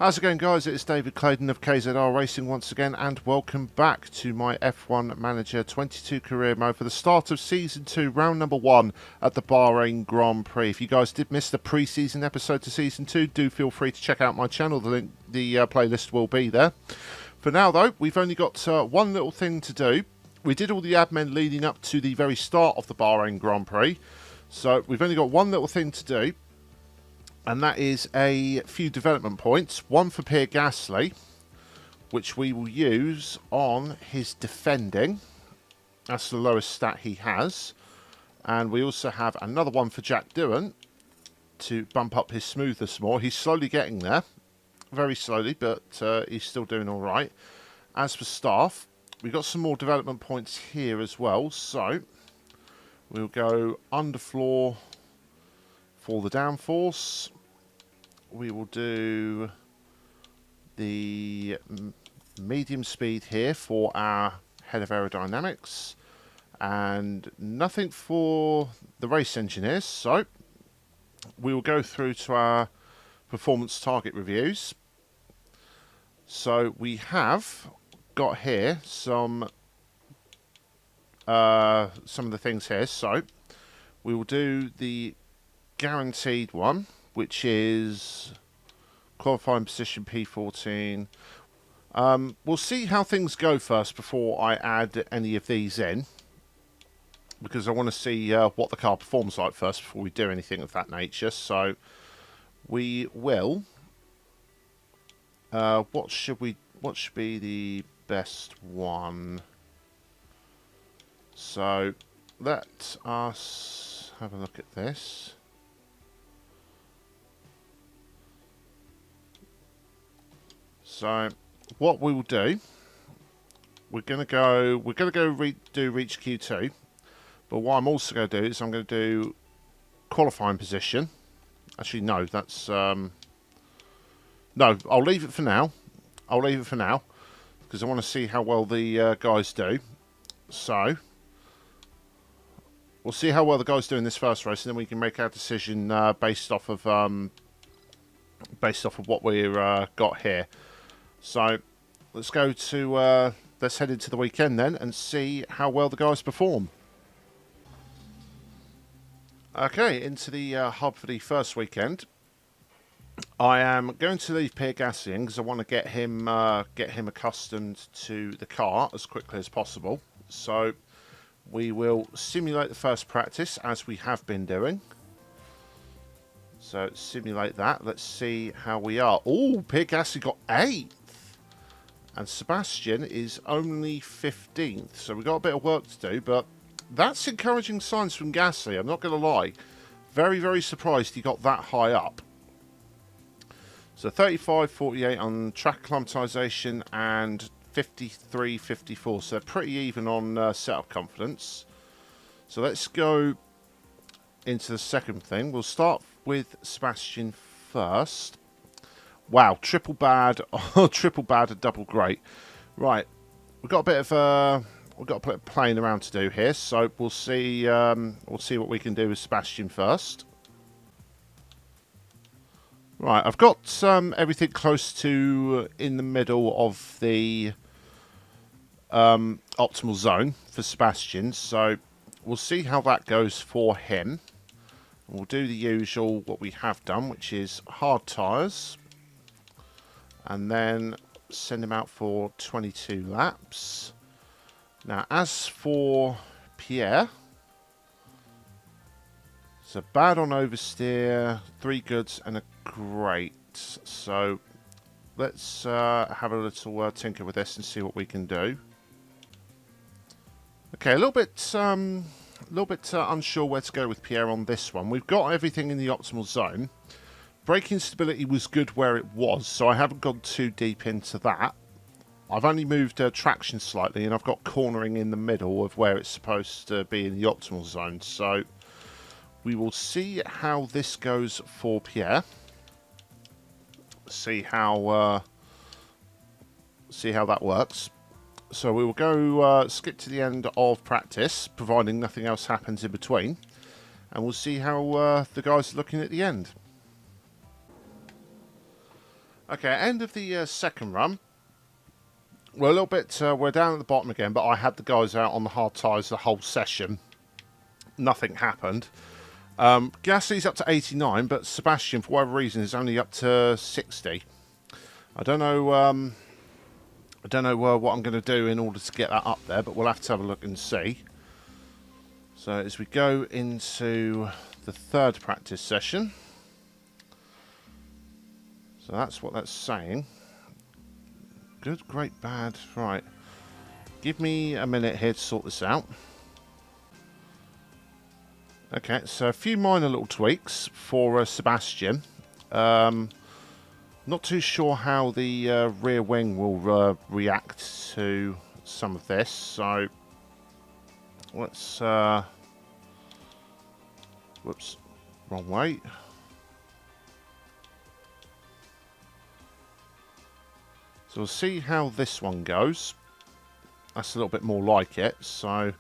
How's it going, guys? It's David Clayton of KZR Racing once again, and welcome back to my F1 Manager 22 career mode for the start of Season 2, round number 1 at the Bahrain Grand Prix. If you guys did miss the pre-season episode to Season 2, do feel free to check out my channel. The playlist will be there. For now, though, we've only got one little thing to do. We did all the admin leading up to the very start of the Bahrain Grand Prix, so we've only got one little thing to do. And that is a few development points. One for Pierre Gasly, which we will use on his defending. That's the lowest stat he has. And we also have another one for Jack Doohan to bump up his smoothness more. He's slowly getting there. Very slowly, but he's still doing all right. As for staff, we've got some more development points here as well. So we'll go underfloor for the downforce. We will do the medium speed here for our head of aerodynamics, and nothing for the race engineers. So we will go through to our performance target reviews. So we have got here some of the things here. So we will do the guaranteed one, which is qualifying position P14. We'll see how things go first before I add any of these in, because I want to see what the car performs like first before we do anything of that nature. So we will. What should be the best one? So let us have a look at this. So what we will do, we're going to go do reach Q2, but what I'm also going to do is I'm going to do qualifying position. Actually, no, that's no. I'll leave it for now. Because I want to see how well the guys do. So we'll see how well the guys do in this first race, and then we can make our decision based off of what we've got here. So let's head into the weekend then and see how well the guys perform. Okay, into the hub for the first weekend. I am going to leave Pierre Gasly in because I want to get him accustomed to the car as quickly as possible. So we will simulate the first practice as we have been doing. So simulate that. Let's see how we are. Oh, Pierre Gasly got 8th. And Sebastian is only 15th. So we've got a bit of work to do, but that's encouraging signs from Gasly. I'm not going to lie. Very, very surprised he got that high up. So 35, 48 on track acclimatization and 53, 54. So they're pretty even on setup confidence. So let's go into the second thing. We'll start with Sebastian first. Wow, triple bad, triple bad and double great. Right, we've got a bit of playing around to do here, so we'll see what we can do with Sebastian first. Right, I've got everything close to in the middle of the optimal zone for Sebastian, so we'll see how that goes for him. We'll do the usual, what we have done, which is hard tyres. And then send him out for 22 laps. Now, as for Pierre, so bad on oversteer, 3 goods and a great. So let's have a little tinker with this and see what we can do. Okay, a little bit unsure where to go with Pierre on this one. We've got everything in the optimal zone. Braking stability was good where it was, so I haven't gone too deep into that. I've only moved traction slightly, and I've got cornering in the middle of where it's supposed to be in the optimal zone. So we will see how this goes for Pierre. See how that works. So we will go skip to the end of practice, providing nothing else happens in between, and we'll see how the guys are looking at the end. Okay, end of the second run. We're a little bit, we're down at the bottom again, but I had the guys out on the hard tyres the whole session. Nothing happened. Gasly's up to 89, but Sebastian, for whatever reason, is only up to 60. I don't know what I'm going to do in order to get that up there, but we'll have to have a look and see. So as we go into the third practice session, so that's what that's saying. Good, great, bad. Right. Give me a minute here to sort this out. Okay, so a few minor little tweaks for Sebastian. Not too sure how the rear wing will react to some of this. So let's... whoops, wrong way. So we'll see how this one goes. That's a little bit more like it. So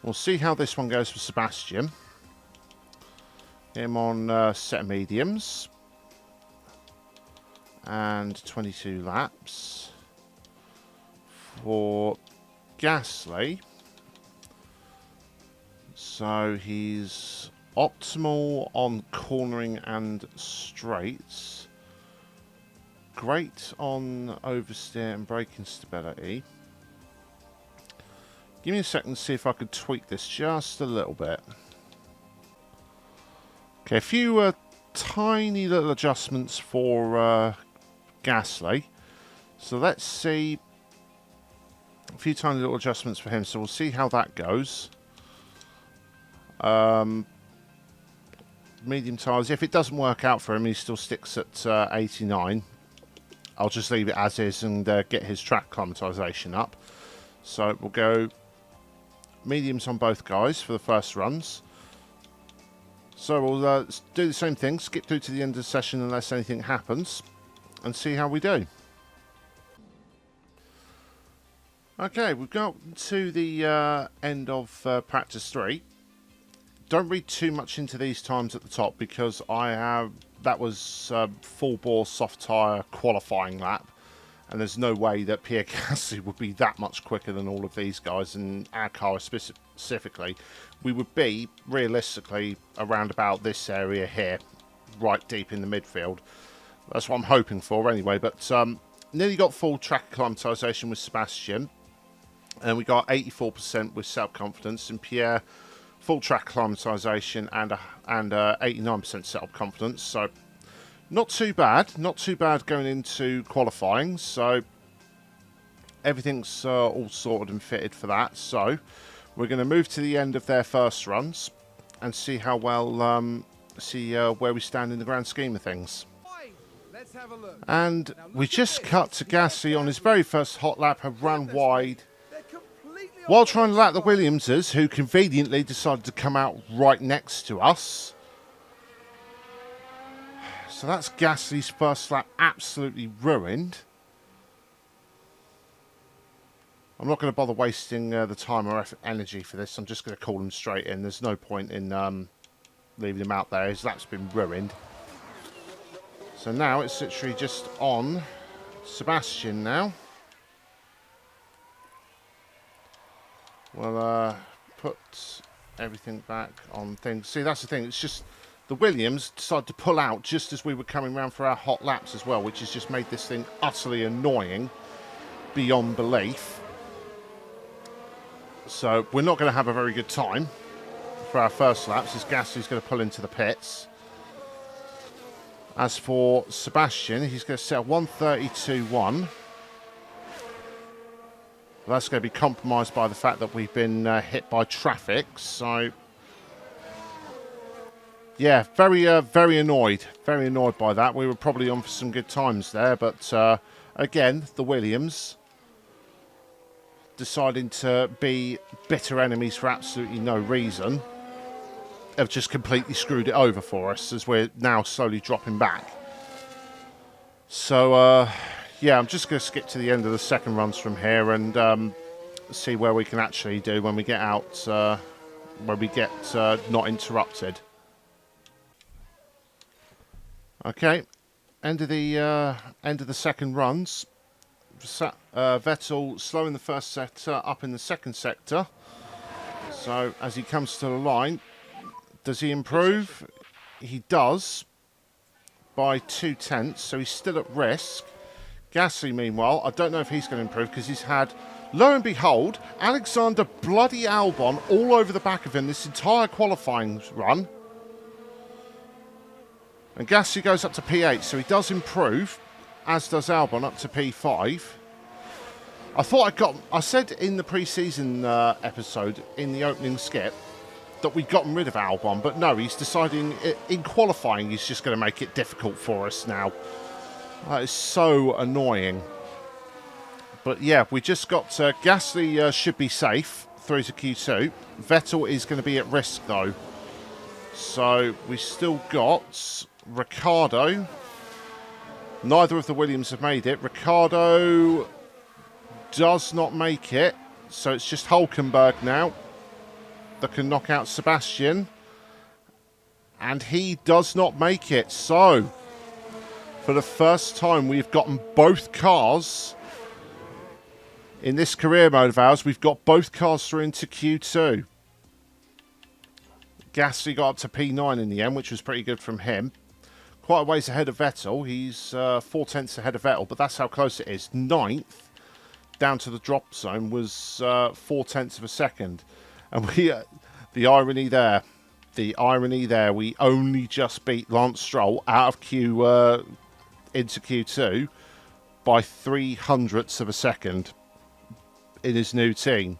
we'll see how this one goes for Sebastian. Get him on set of mediums. And 22 laps. For Gasly. So he's optimal on cornering and straights. Great on oversteer and braking stability. Give me a second to see if I could tweak this just a little bit. Okay, a few tiny little adjustments for Gasly. So let's see. A few tiny little adjustments for him. So we'll see how that goes. Medium tyres. If it doesn't work out for him, he still sticks at 89. I'll just leave it as is and get his track climatisation up. So we'll go mediums on both guys for the first runs. So we'll do the same thing, skip through to the end of the session unless anything happens, and see how we do. Okay, we've got to the end of practice 3. Don't read too much into these times at the top because that was full bore soft tyre qualifying lap, and there's no way that Pierre Gasly would be that much quicker than all of these guys, and our car specifically. We would be realistically around about this area here, right deep in the midfield. That's what I'm hoping for anyway, but nearly got full track acclimatisation with Sebastian, and we got 84% with self-confidence, and Pierre full track acclimatisation and 89% setup confidence. So not too bad going into qualifying. So everything's all sorted and fitted for that. So we're going to move to the end of their first runs and see how well where we stand in the grand scheme of things. Let's have a look. And we just cut to Gasly on his very first hot lap, have run wide while trying to lap the Williamses, who conveniently decided to come out right next to us. So that's Gasly's first lap absolutely ruined. I'm not going to bother wasting the time or energy for this. I'm just going to call him straight in. There's no point in leaving him out there. His lap's been ruined. So now it's literally just on Sebastian now. We'll put everything back on things. See, that's the thing. It's just the Williams decided to pull out just as we were coming around for our hot laps as well, which has just made this thing utterly annoying beyond belief. So we're not going to have a very good time for our first laps as Gasly's going to pull into the pits. As for Sebastian, he's going to set a 1:32.1. That's going to be compromised by the fact that we've been hit by traffic. So, yeah, very annoyed. Very annoyed by that. We were probably on for some good times there. But, again, the Williams deciding to be bitter enemies for absolutely no reason have just completely screwed it over for us as we're now slowly dropping back. So, yeah, I'm just going to skip to the end of the second runs from here and see where we can actually do when we get out, when we get not interrupted. Okay, end of the second runs. Vettel slowing the first sector, up in the second sector. So as he comes to the line, does he improve? He does by 0.2, so he's still at risk. Gasly, meanwhile, I don't know if he's going to improve because he's had, lo and behold, Alexander bloody Albon all over the back of him this entire qualifying run. And Gasly goes up to P8, so he does improve, as does Albon up to P5. I said in the pre-season episode, in the opening skip, that we'd gotten rid of Albon, but no, he's deciding in qualifying he's just going to make it difficult for us now. That is so annoying. But yeah, we just got Gasly should be safe through to Q2. Vettel is going to be at risk though. So we still got Ricciardo. Neither of the Williams have made it. Ricciardo does not make it. So it's just Hulkenberg now that can knock out Sebastian. And he does not make it. So for the first time, we've gotten both cars in this career mode of ours. We've got both cars through into Q2. Gasly got up to P9 in the end, which was pretty good from him. Quite a ways ahead of Vettel. He's 0.4 ahead of Vettel, but that's how close it is. Ninth, down to the drop zone, was 0.4 of a second. And the irony there, we only just beat Lance Stroll out of into Q2 by 0.03 of a second in his new team.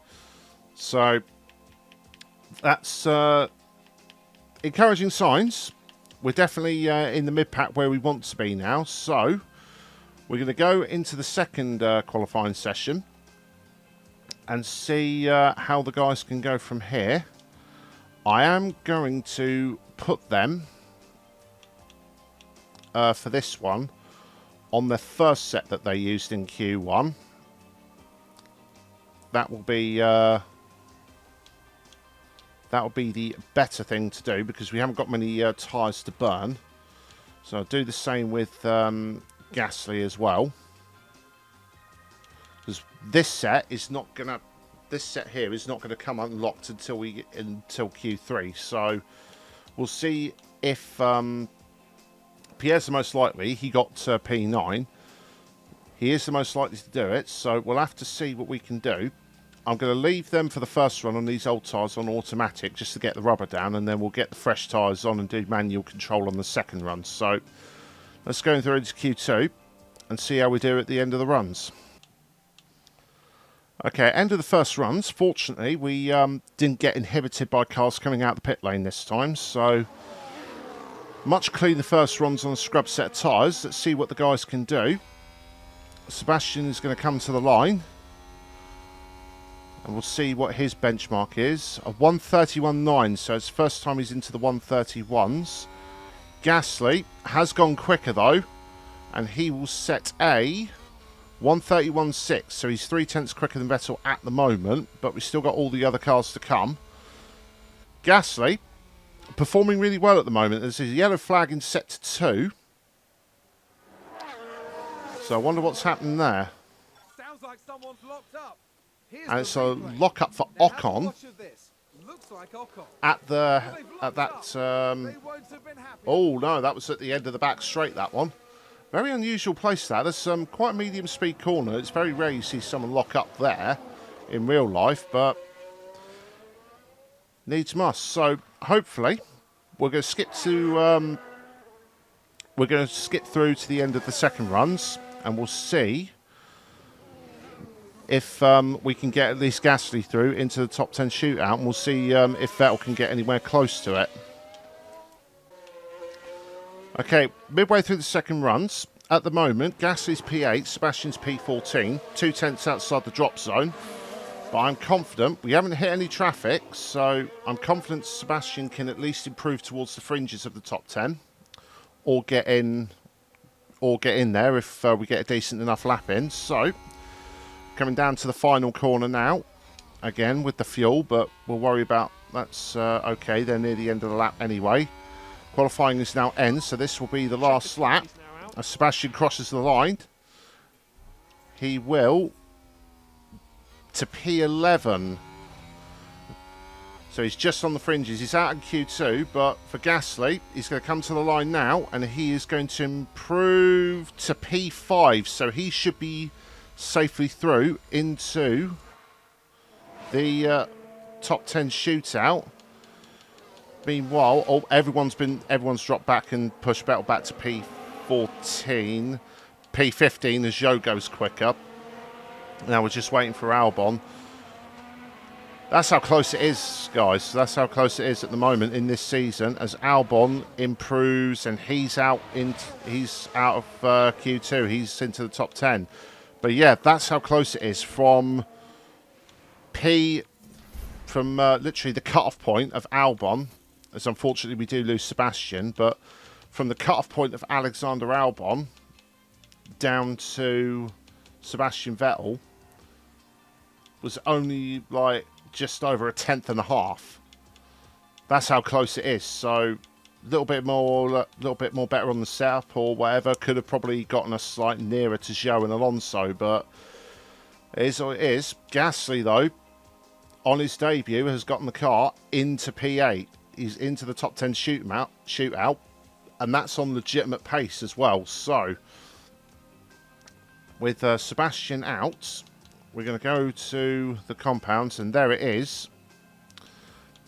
So that's encouraging signs. We're definitely in the mid-pack where we want to be now. So we're going to go into the second qualifying session and see how the guys can go from here. I am going to put them for this one on the first set that they used in Q1. That will be the better thing to do because we haven't got many tyres to burn. So I'll do the same with Gasly as well. Because this set here is not going to come unlocked until Q3. So we'll see if Pierre's the most likely. He got P9. He is the most likely to do it. So we'll have to see what we can do. I'm going to leave them for the first run on these old tyres on automatic just to get the rubber down, and then we'll get the fresh tyres on and do manual control on the second run. So let's go through into Q2 and see how we do at the end of the runs. Okay, end of the first runs. Fortunately, we didn't get inhibited by cars coming out the pit lane this time, so much cleaner first runs on a scrub set of tyres. Let's see what the guys can do. Sebastian is going to come to the line. And we'll see what his benchmark is. A 131.9, so it's the first time he's into the 131s. Gasly has gone quicker though, and he will set a 131.6, so he's 0.3 quicker than Vettel at the moment, but we've still got all the other cars to come. Gasly performing really well at the moment. There's a yellow flag in set to 2. So I wonder what's happened there. Sounds like someone's locked up. And it's a lock-up for Ocon at that. Oh no, that was at the end of the back straight. That one, very unusual place. There's quite a medium speed corner. It's very rare you see someone lock up there in real life, but needs must. So hopefully, we're going to skip to through to the end of the second runs, and we'll see if we can get at least Gasly through into the top 10 shootout, and we'll see if Vettel can get anywhere close to it. Okay, midway through the second runs. At the moment, Gasly's P8, Sebastian's P14, 0.2 outside the drop zone. But I'm confident, we haven't hit any traffic, so I'm confident Sebastian can at least improve towards the fringes of the top 10. Or get in there if we get a decent enough lap in. So coming down to the final corner now, again with the fuel, but we'll worry about that's okay. They're near the end of the lap anyway. Qualifying is now ends, so this will be the last lap. As Sebastian crosses the line, he will to P11. So he's just on the fringes. He's out in Q2, but for Gasly, he's going to come to the line now, and he is going to improve to P5. So he should be safely through into the top 10 shootout. Meanwhile, everyone's dropped back and pushed Vettel back to P14, P15 as Zhou goes quicker. Now we're just waiting for Albon. That's how close it is, guys. That's how close it is at the moment in this season as Albon improves and he's out of Q2. He's into the top 10. But yeah, that's how close it is from literally the cut-off point of Albon. As unfortunately we do lose Sebastian, but from the cut-off point of Alexander Albon down to Sebastian Vettel was only like just over a tenth and a half. That's how close it is. So a little bit more better on the setup or whatever could have probably gotten us slightly nearer to Zhou and Alonso, but it is what it is. Gasly though, on his debut, has gotten the car into P8. He's into the top 10 shootout, and that's on legitimate pace as well. So with Sebastian out, we're going to go to the compounds, and there it is.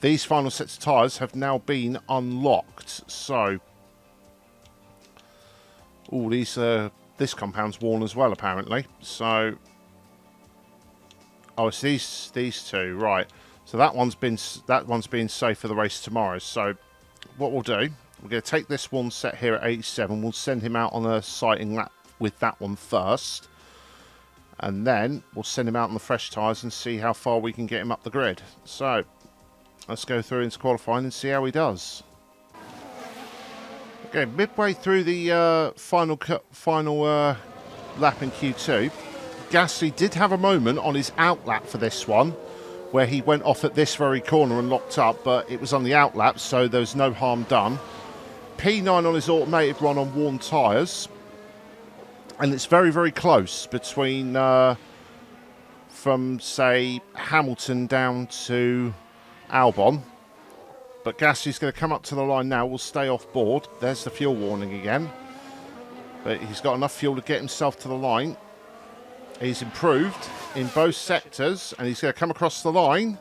These final sets of tyres have now been unlocked. So, this compound's worn as well, apparently. So, oh, it's these two, right? So that one's being safe for the race tomorrow. So, what we'll do, we're going to take this one set here at 87. We'll send him out on a sighting lap with that one first. And then we'll send him out on the fresh tyres and see how far we can get him up the grid. So, let's go through into qualifying and see how he does. Okay, midway through the final lap in Q2, Gasly did have a moment on his out lap for this one, where he went off at this very corner and locked up, but it was on the out lap, so there was no harm done. P9 on his automated run on worn tyres. And it's very, very close between, from, say, Hamilton down to Albon. But Gasly's going to come up to the line now. We'll stay off board. There's the fuel warning again. But he's got enough fuel to get himself to the line. He's improved in both sectors. And he's going to come across the line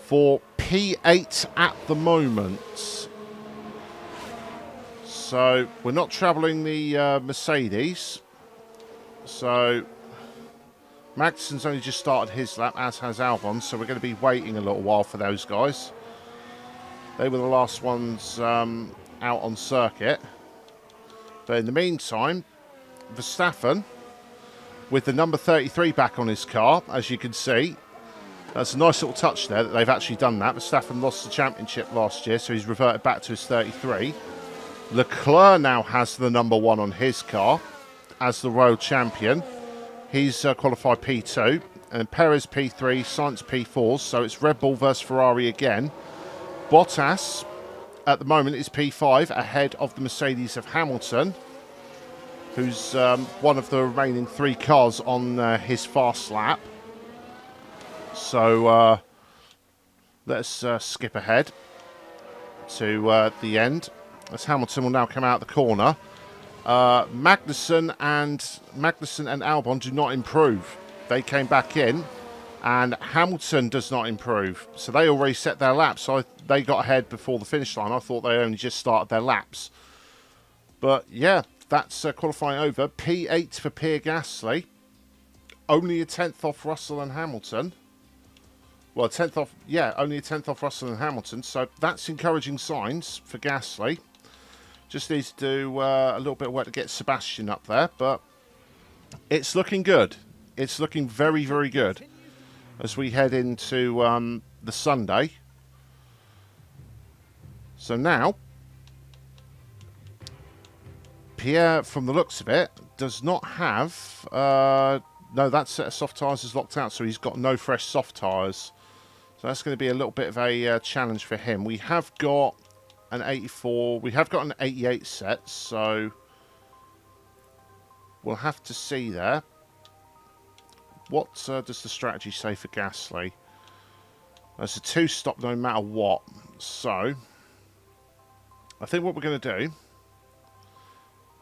for P8 at the moment. So we're not travelling the Mercedes. So Magnussen's only just started his lap, as has Albon. So we're going to be waiting a little while for those guys. They were the last ones out on circuit. But in the meantime, Verstappen, with the number 33 back on his car, as you can see. That's a nice little touch there that they've actually done that. Verstappen lost the championship last year, so he's reverted back to his 33. Leclerc now has the number 1 on his car as the world champion. He's qualified P2, and Perez P3, Sainz P4, so it's Red Bull versus Ferrari again. Bottas at the moment is P5 ahead of the Mercedes of Hamilton, who's one of the remaining 3 cars on his fast lap. So let's skip ahead to the end. As Hamilton will now come out the corner. Magnussen and Albon do not improve. They came back in, and Hamilton does not improve. So they already set their laps. So they got ahead before the finish line. I thought they only just started their laps. But yeah, that's qualifying over. P8 for Pierre Gasly. Only a tenth off Russell and Hamilton. Well, only a tenth off Russell and Hamilton. So that's encouraging signs for Gasly. Just needs to do a little bit of work to get Sebastian up there, but it's looking good. It's looking very, very good as we head into the Sunday. So now, Pierre, from the looks of it, does not have... no, that set of soft tyres is locked out, so he's got no fresh soft tyres. So that's going to be a little bit of a challenge for him. We have got an 84, we have got an 88 set, so we'll have to see there. What does the strategy say for Gasly? It's a 2-stop no matter what. So, I think what we're going to do,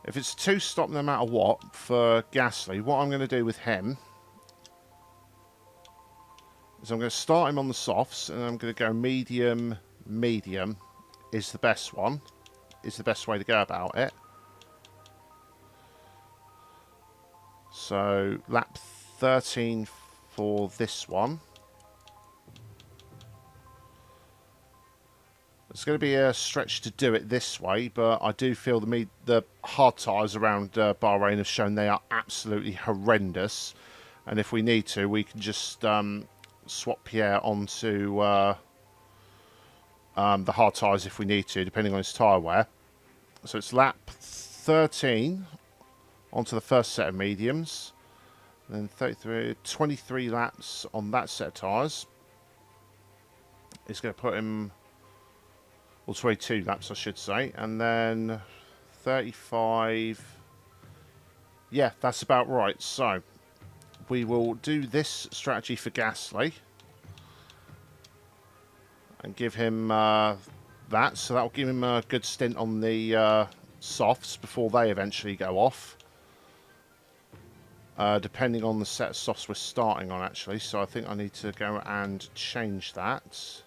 if it's a 2-stop no matter what for Gasly, what I'm going to do with him is I'm going to start him on the softs, and I'm going to go medium, medium is the best one, is the best way to go about it. So, lap 13 for this one. It's going to be a stretch to do it this way, but I do feel the hard tyres around Bahrain have shown they are absolutely horrendous. And if we need to, we can just swap Pierre onto the hard tyres if we need to, depending on his tyre wear. So it's lap 13 onto the first set of mediums. Then 23 laps on that set of tyres. It's going to put him... Well, 22 laps, I should say. And then 35. Yeah, that's about right. So, we will do this strategy for Gasly. And give him that. So, that will give him a good stint on the softs before they eventually go off. Depending on the set of softs we're starting on, actually. So, I think I need to go and change that.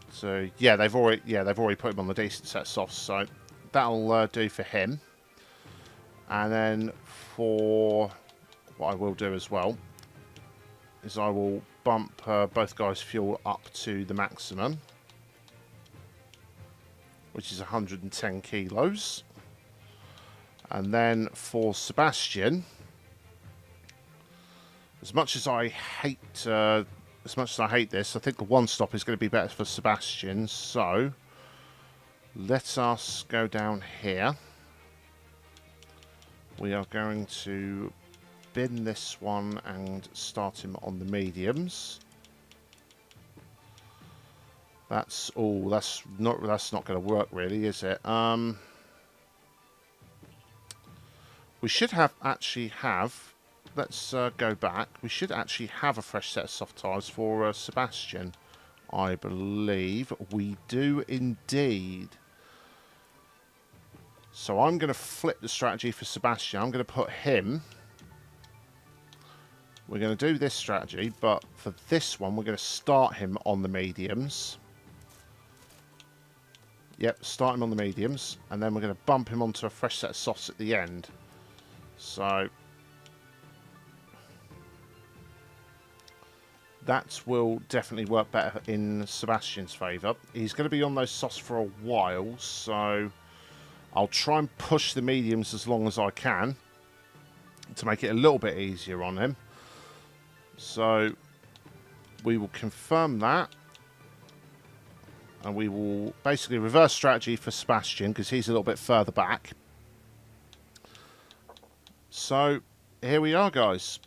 So yeah, they've already put him on the decent set of softs, so that'll do for him. And then for what I will do as well is I will bump both guys' fuel up to the maximum, which is 110 kilos. And then for Sebastian, as much as I hate this, I think the 1-stop is going to be better for Sebastian. So, let us go down here. We are going to bin this one and start him on the mediums. That's all. That's not going to work, really, is it? We should actually have. Let's go back. We should actually have a fresh set of soft tyres for Sebastian. I believe we do indeed. So I'm going to flip the strategy for Sebastian. I'm going to put him. We're going to do this strategy, but for this one, we're going to start him on the mediums. Yep, start him on the mediums. And then we're going to bump him onto a fresh set of softs at the end. So... that will definitely work better in Sebastian's favour. He's going to be on those softs for a while, so I'll try and push the mediums as long as I can to make it a little bit easier on him. So we will confirm that. And we will basically reverse strategy for Sebastian because he's a little bit further back. So here we are, guys.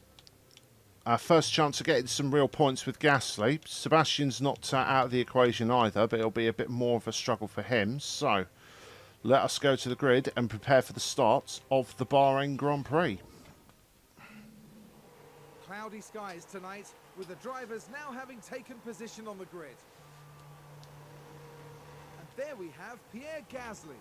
Our first chance of getting some real points with Gasly. Sebastian's not out of the equation either, but it'll be a bit more of a struggle for him. So, let us go to the grid and prepare for the start of the Bahrain Grand Prix. Cloudy skies tonight, with the drivers now having taken position on the grid. And there we have Pierre Gasly.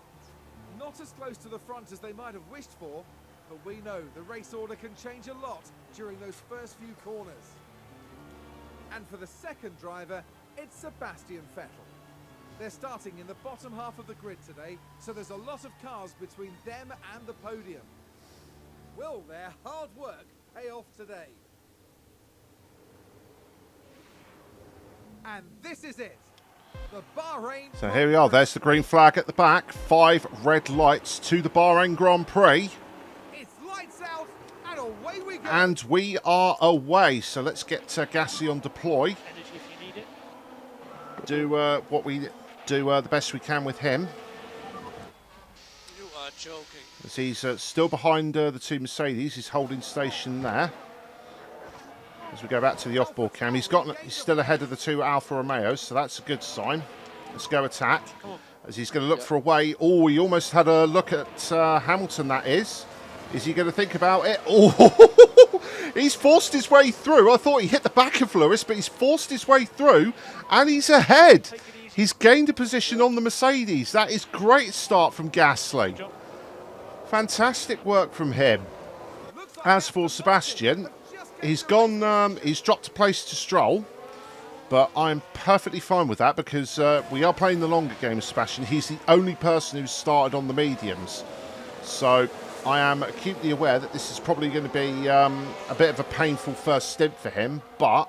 Not as close to the front as they might have wished for, but we know the race order can change a lot during those first few corners. And for the second driver, it's Sebastian Vettel. They're starting in the bottom half of the grid today, so there's a lot of cars between them and the podium. Will their hard work pay off today? And this is it. The Bahrain... So here we are. There's the green flag at the back. 5 red lights to the Bahrain Grand Prix. Lights out, and away we go. And we are away. So let's get Gasly on deploy. Do what we do the best we can with him. You are joking. As he's still behind the 2 Mercedes. He's holding station there. As we go back to the off-board cam, he's still ahead of the 2 Alfa Romeos, so that's a good sign. Let's go attack. As he's going to look for a way. Oh, he almost had a look at Hamilton, that is. Is he going to think about it? Oh, he's forced his way through. I thought he hit the back of Lewis, but he's forced his way through, and he's ahead. He's gained a position on the Mercedes. That is great start from Gasly. Fantastic work from him. As for Sebastian, he's gone. He's dropped a place to Stroll, but I'm perfectly fine with that because we are playing the longer game of Sebastian. He's the only person who's started on the mediums, so I am acutely aware that this is probably going to be a bit of a painful first stint for him, but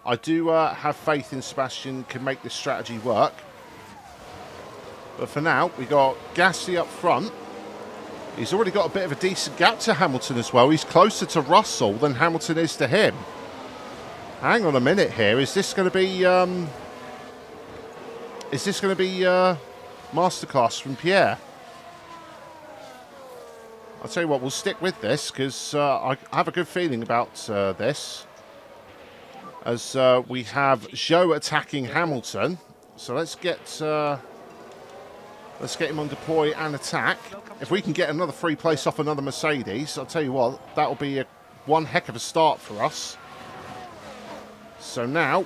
I do have faith in Sebastian can make this strategy work. But for now, we got Gasly up front. He's already got a bit of a decent gap to Hamilton as well. He's closer to Russell than Hamilton is to him. Hang on a minute here. Is this going to be masterclass from Pierre? I'll tell you what, we'll stick with this because I have a good feeling about this. As we have Zhou attacking Hamilton. So let's get him on deploy and attack. If we can get another free place off another Mercedes, I'll tell you what, that'll be one heck of a start for us. So now,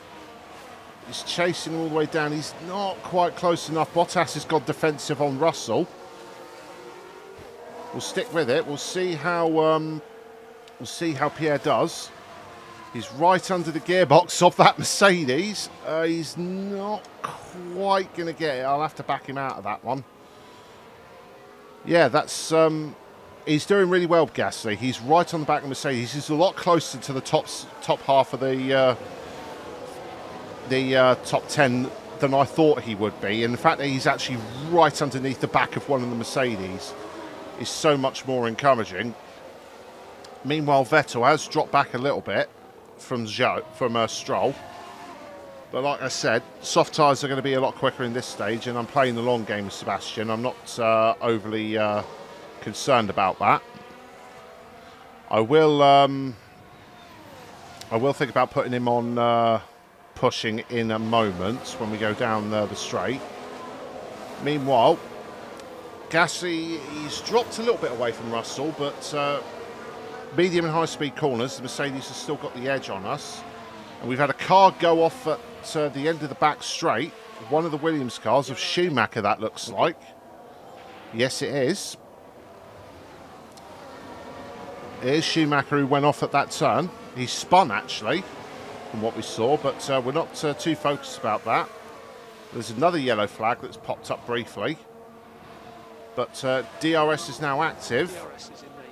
he's chasing all the way down. He's not quite close enough. Bottas has got defensive on Russell. We'll stick with it. We'll see how Pierre does. He's right under the gearbox of that Mercedes. He's not quite going to get it. I'll have to back him out of that one. Yeah, that's he's doing really well, Gasly. He's right on the back of Mercedes. He's a lot closer to the top half of the top 10 than I thought he would be. And the fact that he's actually right underneath the back of one of the Mercedes is so much more encouraging. Meanwhile, Vettel has dropped back a little bit from Stroll. But like I said, soft tyres are going to be a lot quicker in this stage, and I'm playing the long game with Sebastian. I'm not overly concerned about that. I will think about putting him on pushing in a moment when we go down the straight. Meanwhile, Gasly, he's dropped a little bit away from Russell, but medium and high-speed corners, the Mercedes has still got the edge on us. And we've had a car go off at the end of the back straight. One of the Williams cars of Schumacher, that looks like. Yes, it is. It is Schumacher who went off at that turn. He spun, actually, from what we saw, but we're not too focused about that. There's another yellow flag that's popped up briefly. But DRS is now active.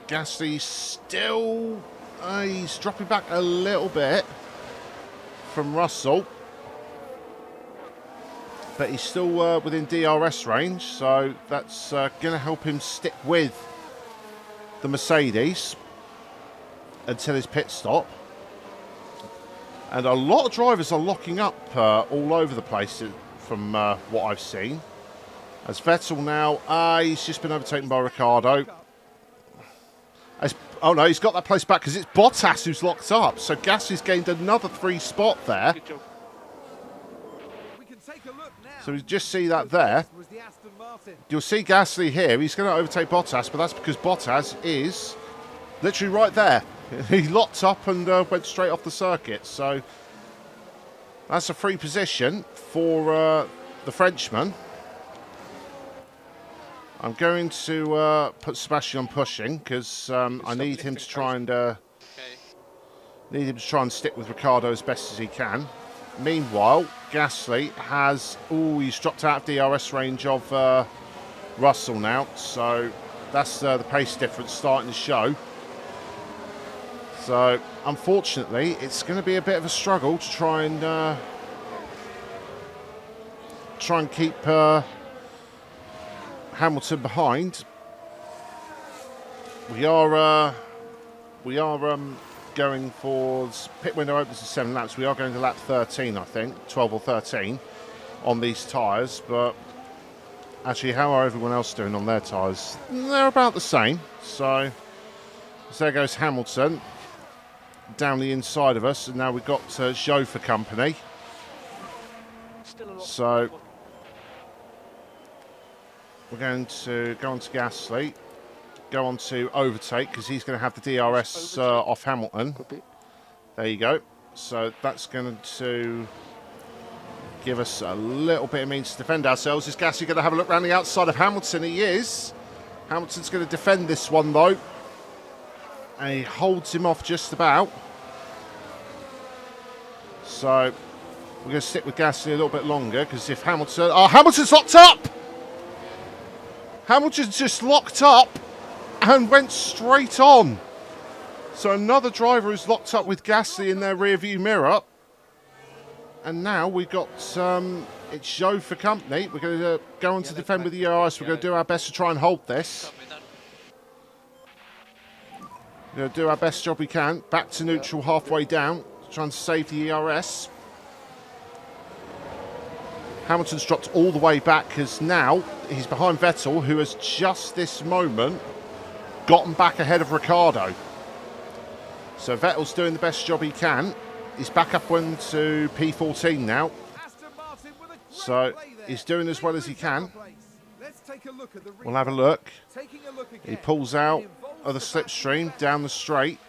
Gasly still... he's dropping back a little bit from Russell. But he's still within DRS range, so that's going to help him stick with the Mercedes until his pit stop. And a lot of drivers are locking up all over the place from what I've seen. As Vettel now, he's just been overtaken by Ricciardo. Oh no, he's got that place back because it's Bottas who's locked up. So Gasly's gained another 3 spot there. So we just see that there. You'll see Gasly here. He's going to overtake Bottas, but that's because Bottas is literally right there. He locked up and went straight off the circuit. So that's a free position for the Frenchman. I'm going to put Sebastian on pushing because I need him to try and stick with Ricciardo as best as he can. Meanwhile, Gasly has he's dropped out of DRS range of Russell now, so that's the pace difference starting to show. So unfortunately, it's going to be a bit of a struggle to try and keep Hamilton behind. We are going for pit window opens at 7 laps. We are going to lap 13, I think, 12 or 13 on these tyres. But actually, how are everyone else doing on their tyres? They're about the same. So there goes Hamilton down the inside of us, and now we've got Zhou for company. So we're going to go on to Gasly. go on to overtake because he's going to have the DRS off Hamilton. There you go. So that's going to give us a little bit of means to defend ourselves. Is Gasly going to have a look around the outside of Hamilton? He is. Hamilton's going to defend this one though. And he holds him off just about. So we're going to stick with Gasly a little bit longer because if Hamilton... Oh, Hamilton's locked up! Hamilton's just locked up and went straight on. So another driver is locked up with Gasly in their rearview mirror. And now we've got, it's Zhou for company. We're going to go on to defend with the ERS. We're going to do our best to try and hold this. We're going to do our best job we can. Back to neutral halfway down. Trying to save the ERS. Hamilton's dropped all the way back because now he's behind Vettel, who has just this moment gotten back ahead of Ricciardo. So Vettel's doing the best job he can. He's back up one to P14 now. So he's doing as well as he can. We'll have a look. He pulls out of the slipstream down the straight.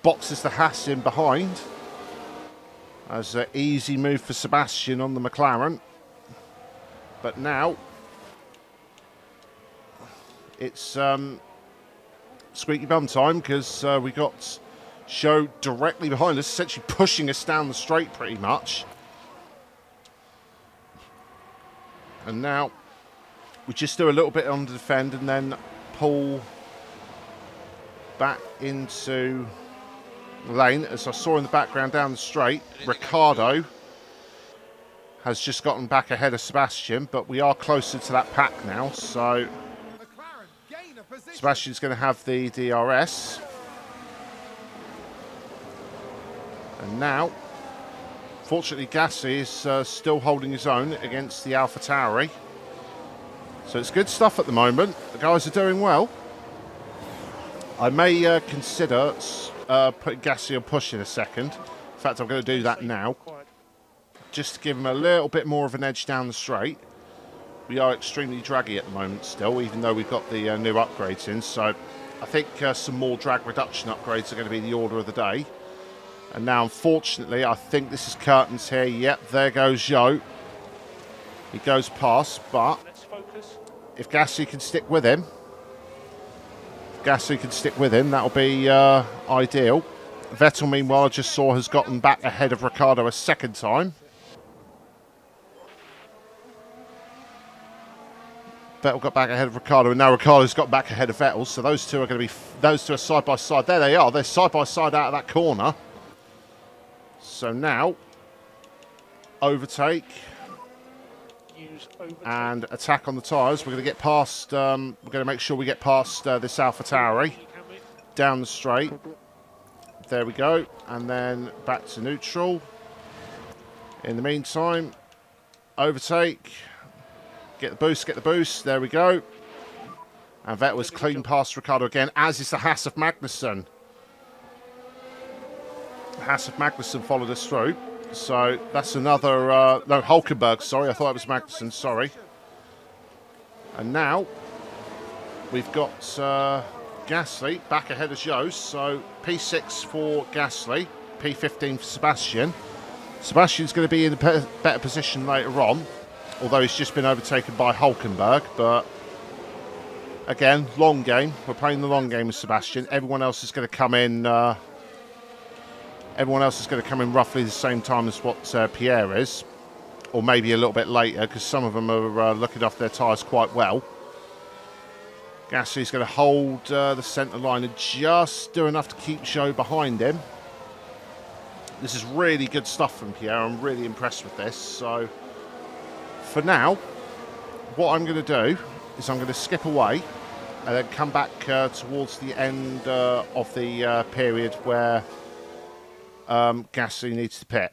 Boxes the Haas in behind. As an easy move for Sebastian on the McLaren. But now it's squeaky bum time because we got Zhou directly behind us, essentially pushing us down the straight pretty much. And now we just do a little bit on the defend and then pull back into the lane. As I saw in the background down the straight, Ricciardo has just gotten back ahead of Sebastian, but we are closer to that pack now, so Sebastian's going to have the DRS. And now, fortunately, Gasly is still holding his own against the AlphaTauri. So it's good stuff at the moment. The guys are doing well. I may consider putting Gasly on push in a second. In fact, I'm going to do that now. Just to give him a little bit more of an edge down the straight. We are extremely draggy at the moment still, even though we've got the new upgrades in. So I think some more drag reduction upgrades are going to be the order of the day. And now, unfortunately, I think this is curtains here. Yep, there goes Zhou. He goes past, but if Gasly can stick with him, that'll be ideal. Vettel, meanwhile, I just saw has gotten back ahead of Ricciardo a second time. Vettel got back ahead of Ricciardo, and now Ricciardo's got back ahead of Vettel. So those two are going to be, those two are side by side. There they are. They're side by side out of that corner. So now, overtake and attack on the tyres. We're going to get past, we're going to make sure we get past this AlphaTauri down the straight. There we go. And then back to neutral. In the meantime, overtake. Get the boost. There we go. And Vettel was clean past Ricciardo again, as is the Haas of Magnussen. Haas of Magnussen followed us through. So that's another... no, Hulkenberg, sorry. I thought it was Magnussen, sorry. And now we've got Gasly back ahead of Zhou. So P6 for Gasly, P15 for Sebastian. Sebastian's going to be in a better position later on, although he's just been overtaken by Hulkenberg. But again, long game. We're playing the long game with Sebastian. Everyone else is going to come in... everyone else is going to come in roughly the same time as what Pierre is, or maybe a little bit later, because some of them are looking off their tyres quite well. Gasly's going to hold the centre line and just do enough to keep Zhou behind him. This is really good stuff from Pierre. I'm really impressed with this. So for now, what I'm going to do is I'm going to skip away and then come back towards the end of the period where Gasly needs to pit.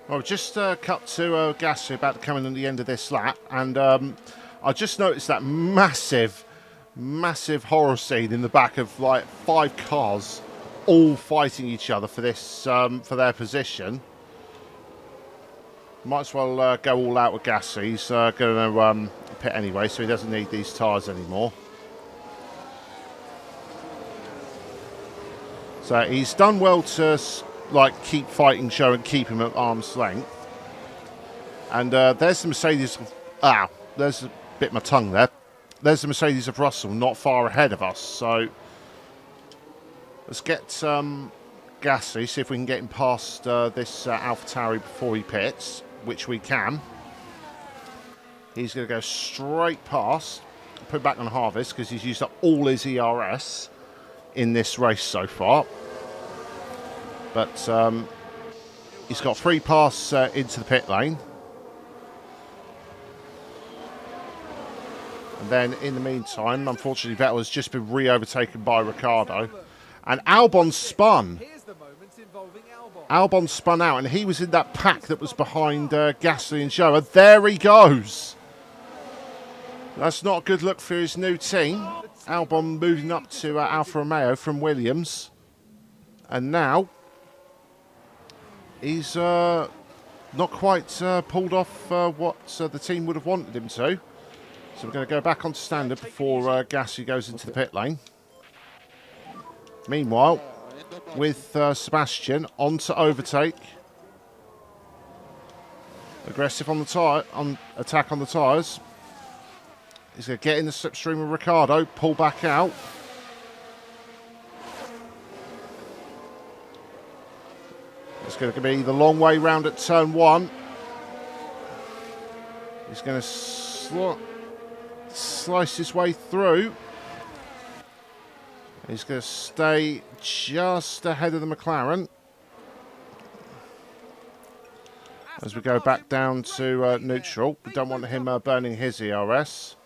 Well, just cut to Gasly about to come in at the end of this lap, and I just noticed that massive horror scene in the back of like 5 cars, all fighting each other for this for their position. Might as well go all out with Gasly. He's going to pit anyway, so he doesn't need these tyres anymore. So he's done well to keep fighting Joe and keep him at arm's length. And there's the Mercedes. There's a bit of my tongue there. There's the Mercedes of Russell, not far ahead of us. So let's get Gasly, see if we can get him past this AlphaTauri before he pits, which we can. He's going to go straight past, put back on harvest because he's used up all his ERS in this race so far. But he's got free pass into the pit lane. And then in the meantime, unfortunately, Vettel has just been re-overtaken by Ricciardo. And Albon spun. Albon spun out, and he was in that pack that was behind Gasly and Zhou. And there he goes. That's not a good look for his new team. Albon moving up to Alfa Romeo from Williams. And now he's not quite pulled off what the team would have wanted him to. So we're going to go back onto standard before Gasly goes into the pit lane. Meanwhile, with Sebastian on to overtake. Aggressive on the tyre, on attack on the tyres. He's going to get in the slipstream of Ricciardo, pull back out. It's going to be the long way round at turn 1. He's going to slice his way through. He's going to stay just ahead of the McLaren as we go back down to neutral. We don't want him burning his ERS.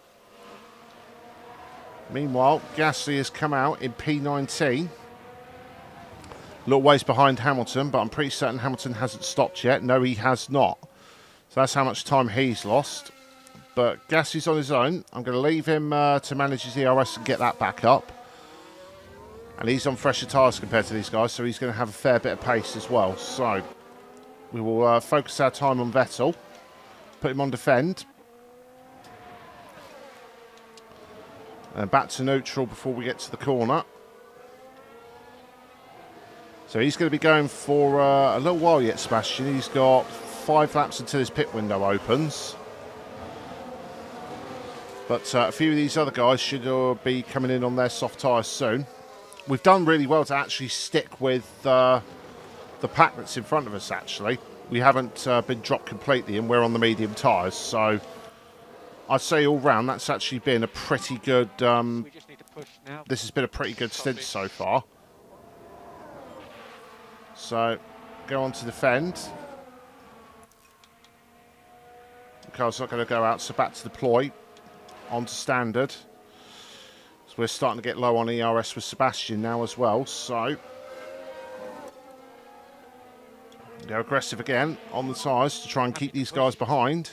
Meanwhile, Gasly has come out in P19. A little ways behind Hamilton, but I'm pretty certain Hamilton hasn't stopped yet. No, he has not. So that's how much time he's lost. But Gasly's on his own. I'm going to leave him to manage his ERS and get that back up. And he's on fresher tyres compared to these guys, so he's going to have a fair bit of pace as well. So we will focus our time on Vettel. Put him on defend. And back to neutral before we get to the corner. So he's going to be going for a little while yet, Sebastian. He's got 5 laps until his pit window opens. But a few of these other guys should be coming in on their soft tyres soon. We've done really well to actually stick with the pack that's in front of us, actually. We haven't been dropped completely, and we're on the medium tyres. So I'd say all round, that's actually been a pretty good... We just need to push now. This has been a pretty good stint so far. So, go on to defend. The car's not going to go out, so back to deploy. On to standard. So we're starting to get low on ERS with Sebastian now as well, so... Go aggressive again on the tyres to try and keep these guys behind.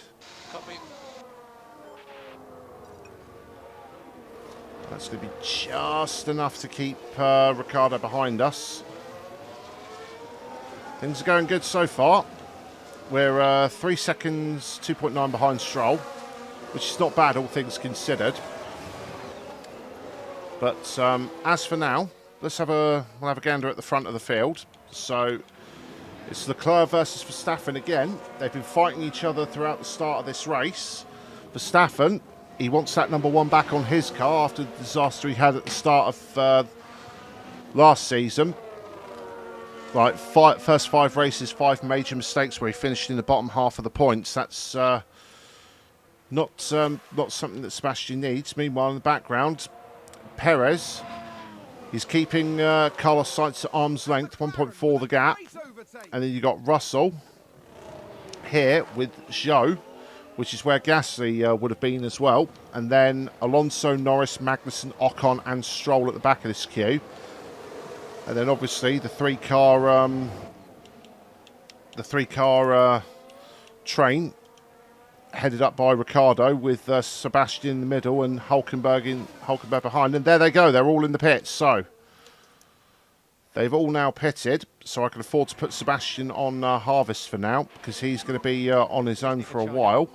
That's going to be just enough to keep Ricciardo behind us. Things are going good so far. We're 3 seconds, 2.9 behind Stroll, which is not bad, all things considered. But as for now, we'll have a gander at the front of the field. So it's Leclerc versus Verstappen again. They've been fighting each other throughout the start of this race. Verstappen, he wants that number 1 back on his car after the disaster he had at the start of last season. Like first 5 races, 5 major mistakes where he finished in the bottom half of the points. That's not something that Sebastian needs. Meanwhile, in the background, Perez, he's keeping Carlos Sainz at arm's length, 1.4 the gap. And then you've got Russell here with Zhou, which is where Gasly would have been as well. And then Alonso, Norris, Magnussen, Ocon and Stroll at the back of this queue. And then obviously the three car train headed up by Ricciardo with Sebastian in the middle and Hulkenberg behind. And there they go. They're all in the pits. So they've all now pitted. so I can afford to put Sebastian on harvest for now, because he's going to be on his own for a while.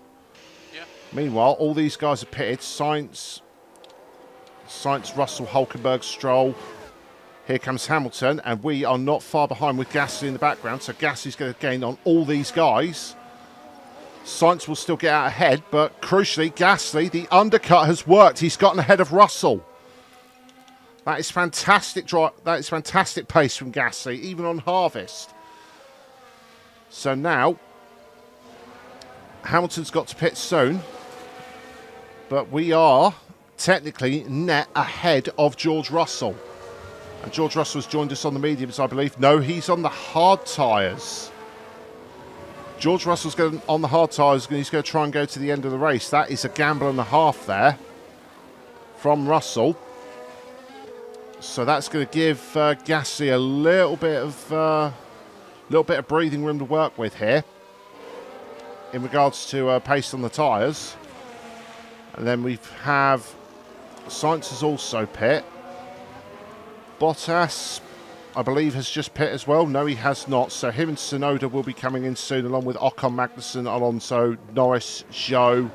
Yeah. Meanwhile, all these guys are pitted. Sainz, Russell, Hulkenberg, Stroll. Here comes Hamilton, and we are not far behind with Gasly in the background, so Gasly's going to gain on all these guys. Sainz will still get out ahead, but crucially, Gasly, the undercut has worked. He's gotten ahead of Russell. That is fantastic that is fantastic pace from Gasly, even on harvest. So now, Hamilton's got to pit soon, but we are technically net ahead of George Russell. And George Russell has joined us on the mediums, I believe. No, he's on the hard tyres. George Russell's going on the hard tyres, and he's going to try and go to the end of the race. That is a gamble and a half there from Russell. So that's going to give Gasly a little bit of breathing room to work with here in regards to pace on the tyres. And then we have Sainz is also pit. Bottas, I believe, has just pit as well. No, he has not. So him and Tsunoda will be coming in soon, along with Ocon, Magnussen, Alonso, Norris, Zhou.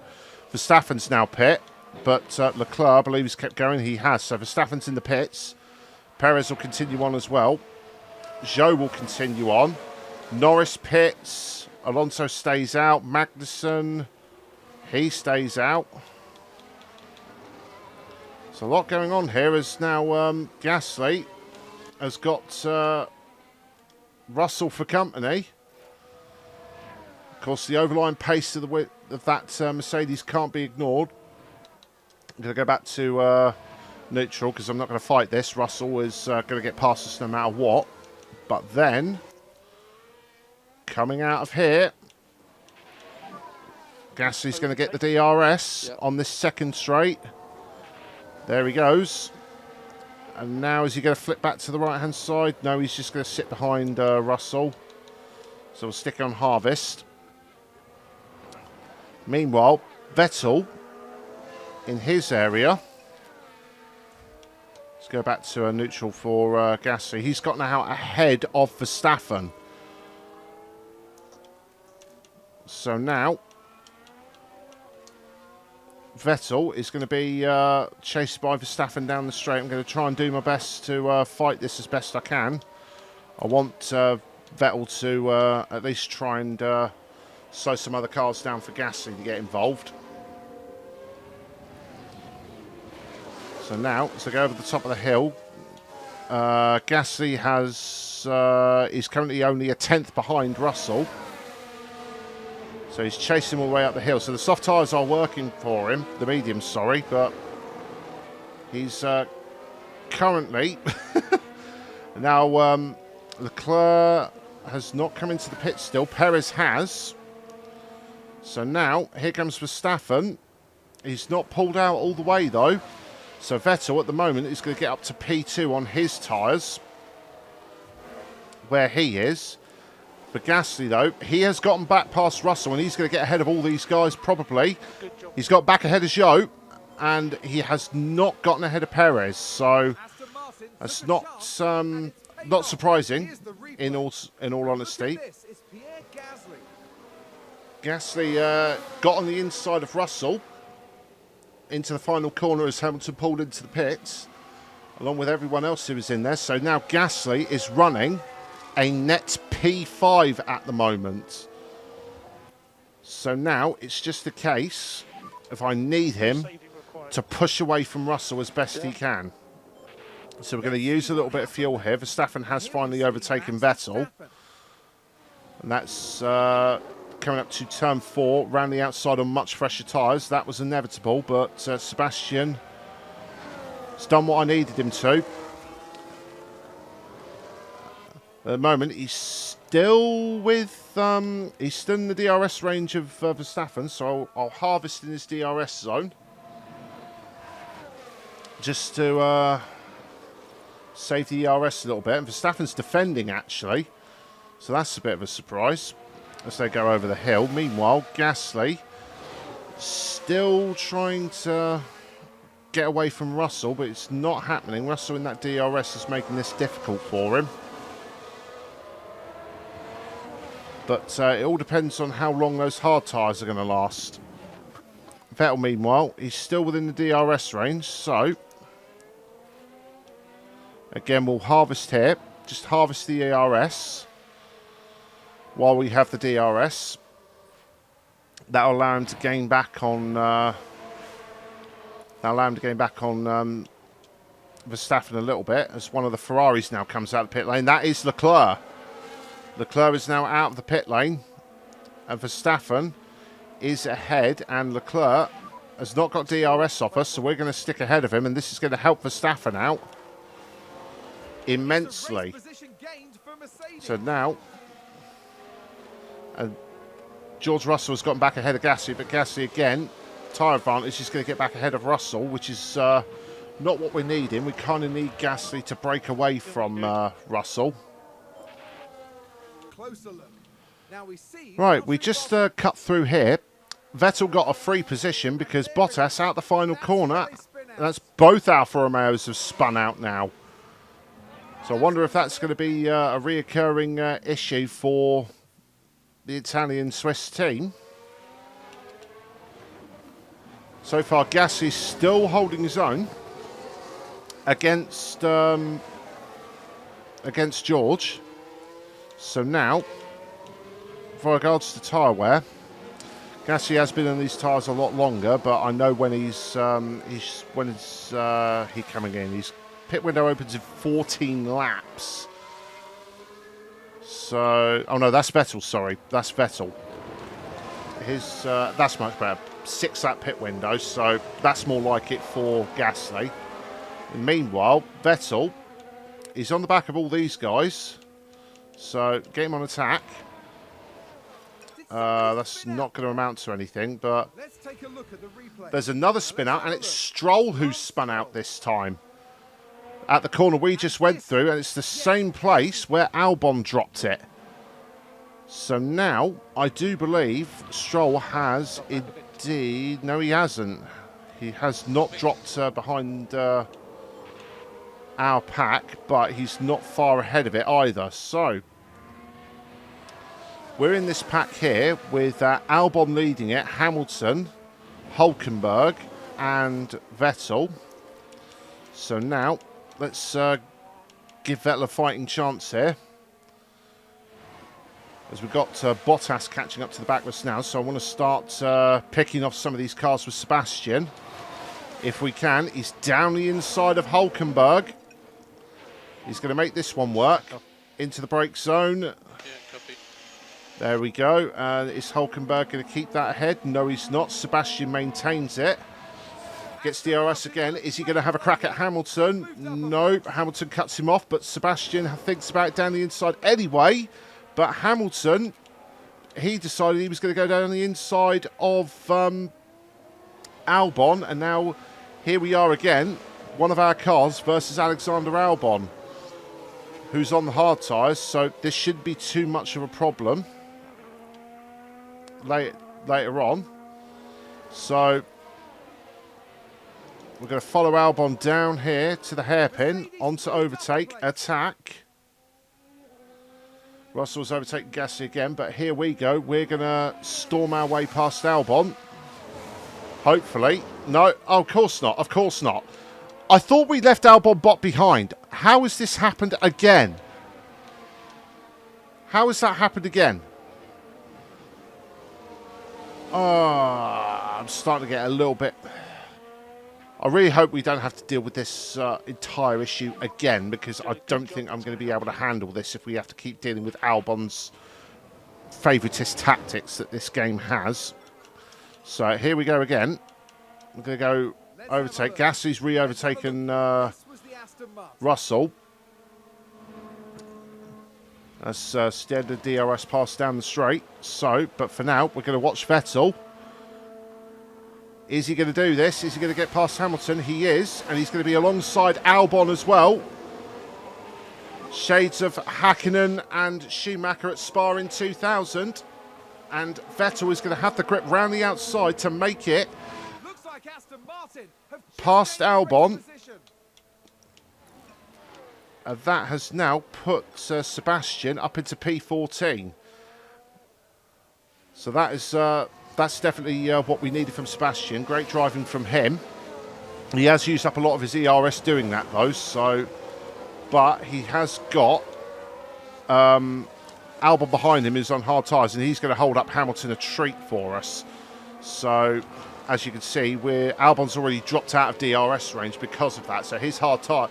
Verstappen's now pit, but Leclerc, I believe, has kept going. He has. So Verstappen's in the pits. Perez will continue on as well. Zhou will continue on. Norris pits. Alonso stays out. Magnussen, he stays out. So a lot going on here as now Gasly has got Russell for company. Of course, the overline pace of that Mercedes can't be ignored. I'm going to go back to neutral because I'm not going to fight this. Russell is going to get past us no matter what. But then, coming out of here, Gasly's going to get the DRS on this second straight. There he goes. And now is he going to flip back to the right-hand side? No, he's just going to sit behind Russell. So we'll stick on harvest. Meanwhile, Vettel in his area. Let's go back to a neutral for Gasly. He's gotten out ahead of Verstappen. So now, Vettel is going to be chased by Verstappen down the straight. I'm going to try and do my best to fight this as best I can. I want Vettel to at least try and slow some other cars down for Gasly to get involved. So now, as I go over the top of the hill, Gasly is currently only a tenth behind Russell. So he's chasing all the way up the hill. So the soft tyres are working for him, the mediums, sorry, but he's currently now Leclerc has not come into the pit still. Perez has. So now here comes Verstappen. He's not pulled out all the way though. So Vettel at the moment is going to get up to P2 on his tyres, where he is. For Gasly, though, he has gotten back past Russell, and he's going to get ahead of all these guys, probably. He's got back ahead of Zhou, and he has not gotten ahead of Perez. So that's not surprising, in all honesty. Gasly got on the inside of Russell into the final corner as Hamilton pulled into the pits, along with everyone else who was in there. So now Gasly is running a net P5 at the moment. So now it's just a case if I need him to push away from Russell as best he can. So we're going to use a little bit of fuel here. Verstappen has finally overtaken Vettel. And that's coming up to turn 4, round the outside on much fresher tyres. That was inevitable, but Sebastian has done what I needed him to. At the moment, he's still with he's still in the DRS range of Verstappen, so I'll harvest in his DRS zone just to save the DRS a little bit. And Verstappen's defending actually, so that's a bit of a surprise as they go over the hill. Meanwhile, Gasly still trying to get away from Russell, but it's not happening. Russell in that DRS is making this difficult for him. But it all depends on how long those hard tyres are going to last. Vettel, meanwhile, he's still within the DRS range, so again, we'll harvest here. Just harvest the ERS while we have the DRS. That'll allow him to gain back on. Verstappen a little bit as one of the Ferraris now comes out of the pit lane. That is Leclerc. Leclerc is now out of the pit lane, and Verstappen is ahead, and Leclerc has not got DRS off us, so we're going to stick ahead of him, and this is going to help Verstappen out immensely. So now, George Russell has gotten back ahead of Gasly, but Gasly again, tyre advantage, is going to get back ahead of Russell, which is not what we're needing. We kind of need Gasly to break away from Russell. Right, we just cut through here. Vettel got a free position because Bottas out the final corner. That's both Alfa Romeos have spun out now. So I wonder if that's going to be a reoccurring issue for the Italian-Swiss team. So far, Gasly's still holding his own against George. So now, for regards to tyre wear, Gasly has been on these tyres a lot longer, but I know when he coming in. His pit window opens in 14 laps. So, oh no, that's Vettel. Sorry, that's Vettel. His that's much better. 6 lap pit window, so that's more like it for Gasly. And meanwhile, Vettel is on the back of all these guys. So, game on attack. That's not going to amount to anything, but there's another spin out, and it's Stroll who's spun out this time. At the corner we just went through, and it's the same place where Albon dropped it. So now, I do believe Stroll has indeed... No, he hasn't. He has not dropped behind our pack, but he's not far ahead of it either. So, we're in this pack here with Albon leading it, Hamilton, Hülkenberg and Vettel. So now, let's give Vettel a fighting chance here. As we've got Bottas catching up to the back of us now, so I want to start picking off some of these cars with Sebastian. If we can, he's down the inside of Hülkenberg. He's going to make this one work. Into the brake zone. Yeah, copy. There we go. Is Hülkenberg going to keep that ahead? No, he's not. Sebastian maintains it. Gets DRS again. Is he going to have a crack at Hamilton? No, Hamilton cuts him off, but Sebastian thinks about it down the inside anyway. But Hamilton, he decided he was going to go down the inside of Albon, and now here we are again, one of our cars versus Alexander Albon, who's on the hard tyres, so this shouldn't be too much of a problem later on. So we're going to follow Albon down here to the hairpin, onto overtake, attack. Russell's overtaken Gasly again, but here we go. We're going to storm our way past Albon. Hopefully. No, oh, of course not. Of course not. I thought we left Albon bot behind. How has this happened again? How has that happened again? I'm starting to get a little bit... I really hope we don't have to deal with this entire issue again, because I don't think I'm going to be able to handle this if we have to keep dealing with Albon's favouritist tactics that this game has. So here we go again. We're going to go overtake. Gasly's re-overtaken Russell. That's standard DRS pass down the straight. So, but for now, we're going to watch Vettel. Is he going to do this? Is he going to get past Hamilton? He is, and he's going to be alongside Albon as well. Shades of Hakkinen and Schumacher at Spa in 2000. And Vettel is going to have the grip round the outside to make it past Albon. That has now put Sebastian up into P14. So that's definitely what we needed from Sebastian. Great driving from him. He has used up a lot of his ERS doing that though. So, but he has got Albon behind him who's on hard tyres, and he's going to hold up Hamilton a treat for us. So, as you can see, Albon's already dropped out of DRS range because of that. So his hard tyre,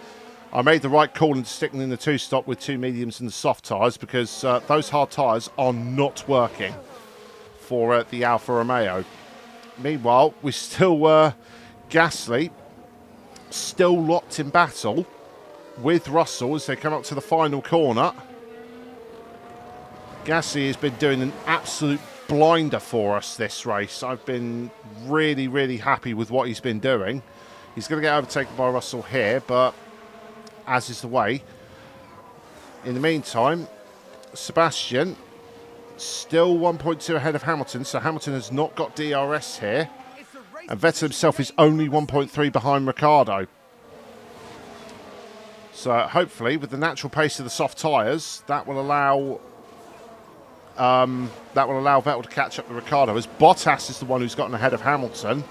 I made the right call in sticking in the two-stop with 2 mediums and the soft tyres, because those hard tyres are not working for the Alfa Romeo. Meanwhile, we still Gasly still locked in battle with Russell as they come up to the final corner. Gasly has been doing an absolute blinder for us this race. I've been really, really happy with what he's been doing. He's going to get overtaken by Russell here, but as is the way. In the meantime, Sebastian still 1.2 ahead of Hamilton, so Hamilton has not got DRS here. And Vettel himself is only 1.3 behind Ricciardo. So hopefully, with the natural pace of the soft tyres, that will allow Vettel to catch up to Ricciardo, as Bottas is the one who's gotten ahead of Hamilton.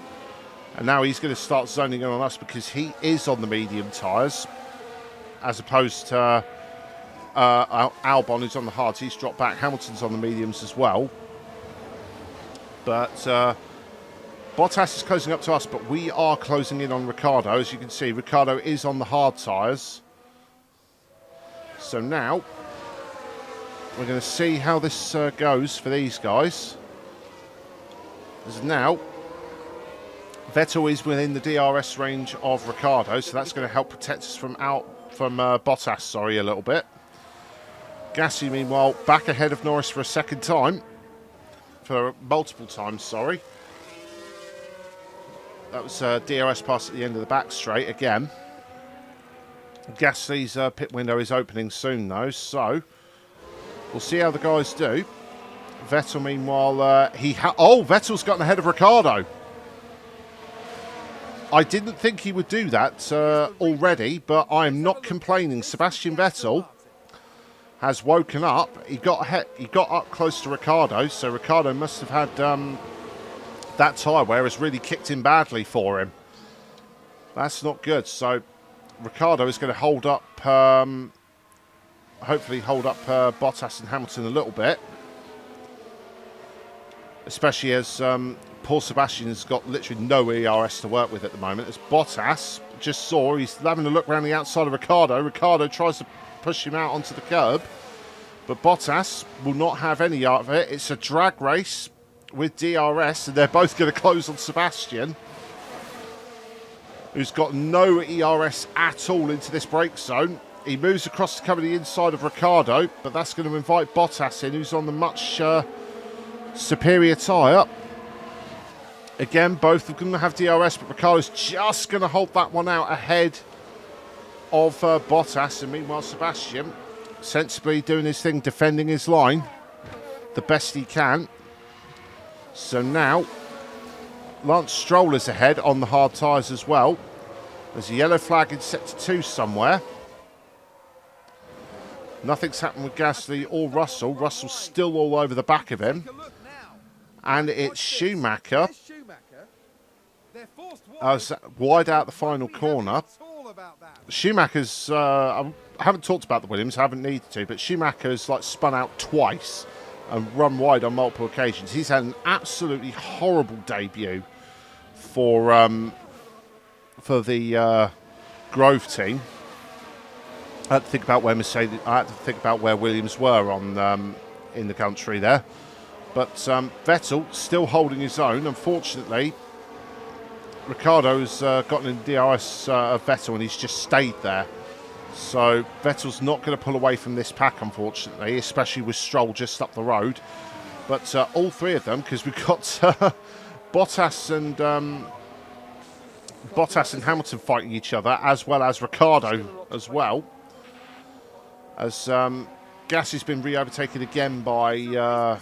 And now he's going to start zoning in on us because he is on the medium tyres, as opposed to Albon, who's on the hards. He's dropped back. Hamilton's on the mediums as well. But Bottas is closing up to us, but we are closing in on Ricciardo. As you can see, Ricciardo is on the hard tyres. So now we're going to see how this goes for these guys. As now Vettel is within the DRS range of Ricciardo, so that's going to help protect us from Bottas, a little bit. Gasly, meanwhile, back ahead of Norris for a second time. For multiple times, sorry. That was DRS pass at the end of the back straight again. Gasly's pit window is opening soon, though, so we'll see how the guys do. Vettel, meanwhile, Vettel's gotten ahead of Ricciardo. I didn't think he would do that already, but I am not complaining. Sebastian Vettel has woken up. He got up close to Ricciardo, so Ricciardo must have had that tyre wear has really kicked in badly for him. That's not good. So Ricciardo is going to hold up, hopefully hold up Bottas and Hamilton a little bit, especially as Paul Sebastian has got literally no ERS to work with at the moment. As Bottas just saw, he's having a look around the outside of Ricciardo. Ricciardo tries to push him out onto the curb, but Bottas will not have any out of it. It's a drag race with DRS, and they're both going to close on Sebastian, who's got no ERS at all into this brake zone. He moves across to cover the inside of Ricciardo, but that's going to invite Bottas in, who's on the much superior tyre. Again, both are going to have DRS, but Ricciardo's just going to hold that one out ahead of Bottas. And meanwhile, Sebastian sensibly doing his thing, defending his line the best he can. So now, Lance Stroll is ahead on the hard tyres as well. There's a yellow flag in sector 2 somewhere. Nothing's happened with Gasly or Russell. Russell's still all over the back of him. And it's Schumacher. Wide out the final corner. Schumacher's, I haven't talked about the Williams, I haven't needed to, but Schumacher's spun out twice and run wide on multiple occasions. He's had an absolutely horrible debut for the Grove team. I had to think about where Williams were on in the country there. But Vettel still holding his own. Unfortunately, Ricciardo's gotten in DRS of Vettel, and he's just stayed there. So Vettel's not going to pull away from this pack, unfortunately, especially with Stroll just up the road. But all three of them, because we've got Bottas and Hamilton fighting each other, as well as Ricciardo as well. As Gasly's been re-overtaken again by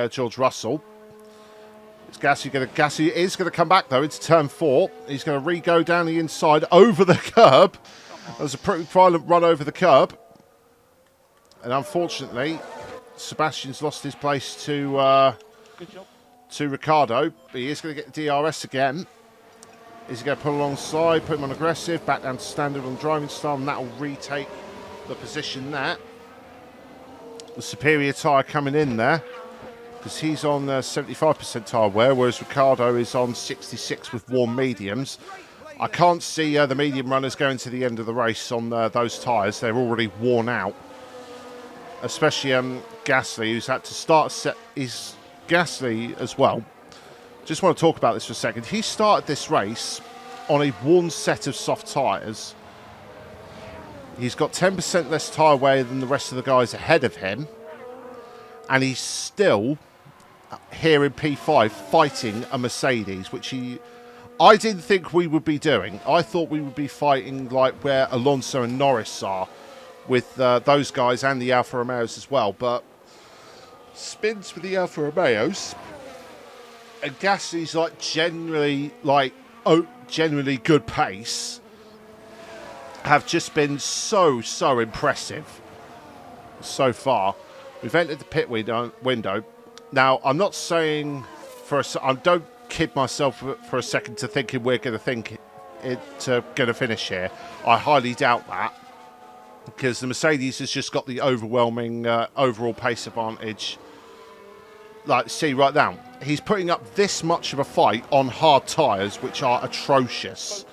George Russell. Gasly is going to come back though into turn 4. He's going to re-go down the inside over the curb. There's a pretty violent run over the curb, and unfortunately Sebastian's lost his place to Good job. Ricardo. But he is going to get the DRS again. Is he going to put alongside, put him on aggressive, back down to standard on driving style, and that will retake the position there. The superior tyre coming in there, because he's on 75% tyre wear, whereas Ricardo is on 66 with warm mediums. I can't see the medium runners going to the end of the race on those tyres. They're already worn out. Especially Gasly, who's had to start his Gasly as well. Just want to talk about this for a second. He started this race on a worn set of soft tyres. He's got 10% less tyre wear than the rest of the guys ahead of him. And he's still here in P5 fighting a Mercedes, which I didn't think we would be doing. I thought we would be fighting like where Alonso and Norris are, with those guys and the Alfa Romeos as well. But spins for the Alfa Romeos, and Gasly's generally good pace, have just been so impressive so far. We've entered the pit window. Now, I'm not saying I don't kid myself for a second to thinking we're going to finish here. I highly doubt that, because the Mercedes has just got the overwhelming overall pace advantage. Like, see right now, he's putting up this much of a fight on hard tyres, which are atrocious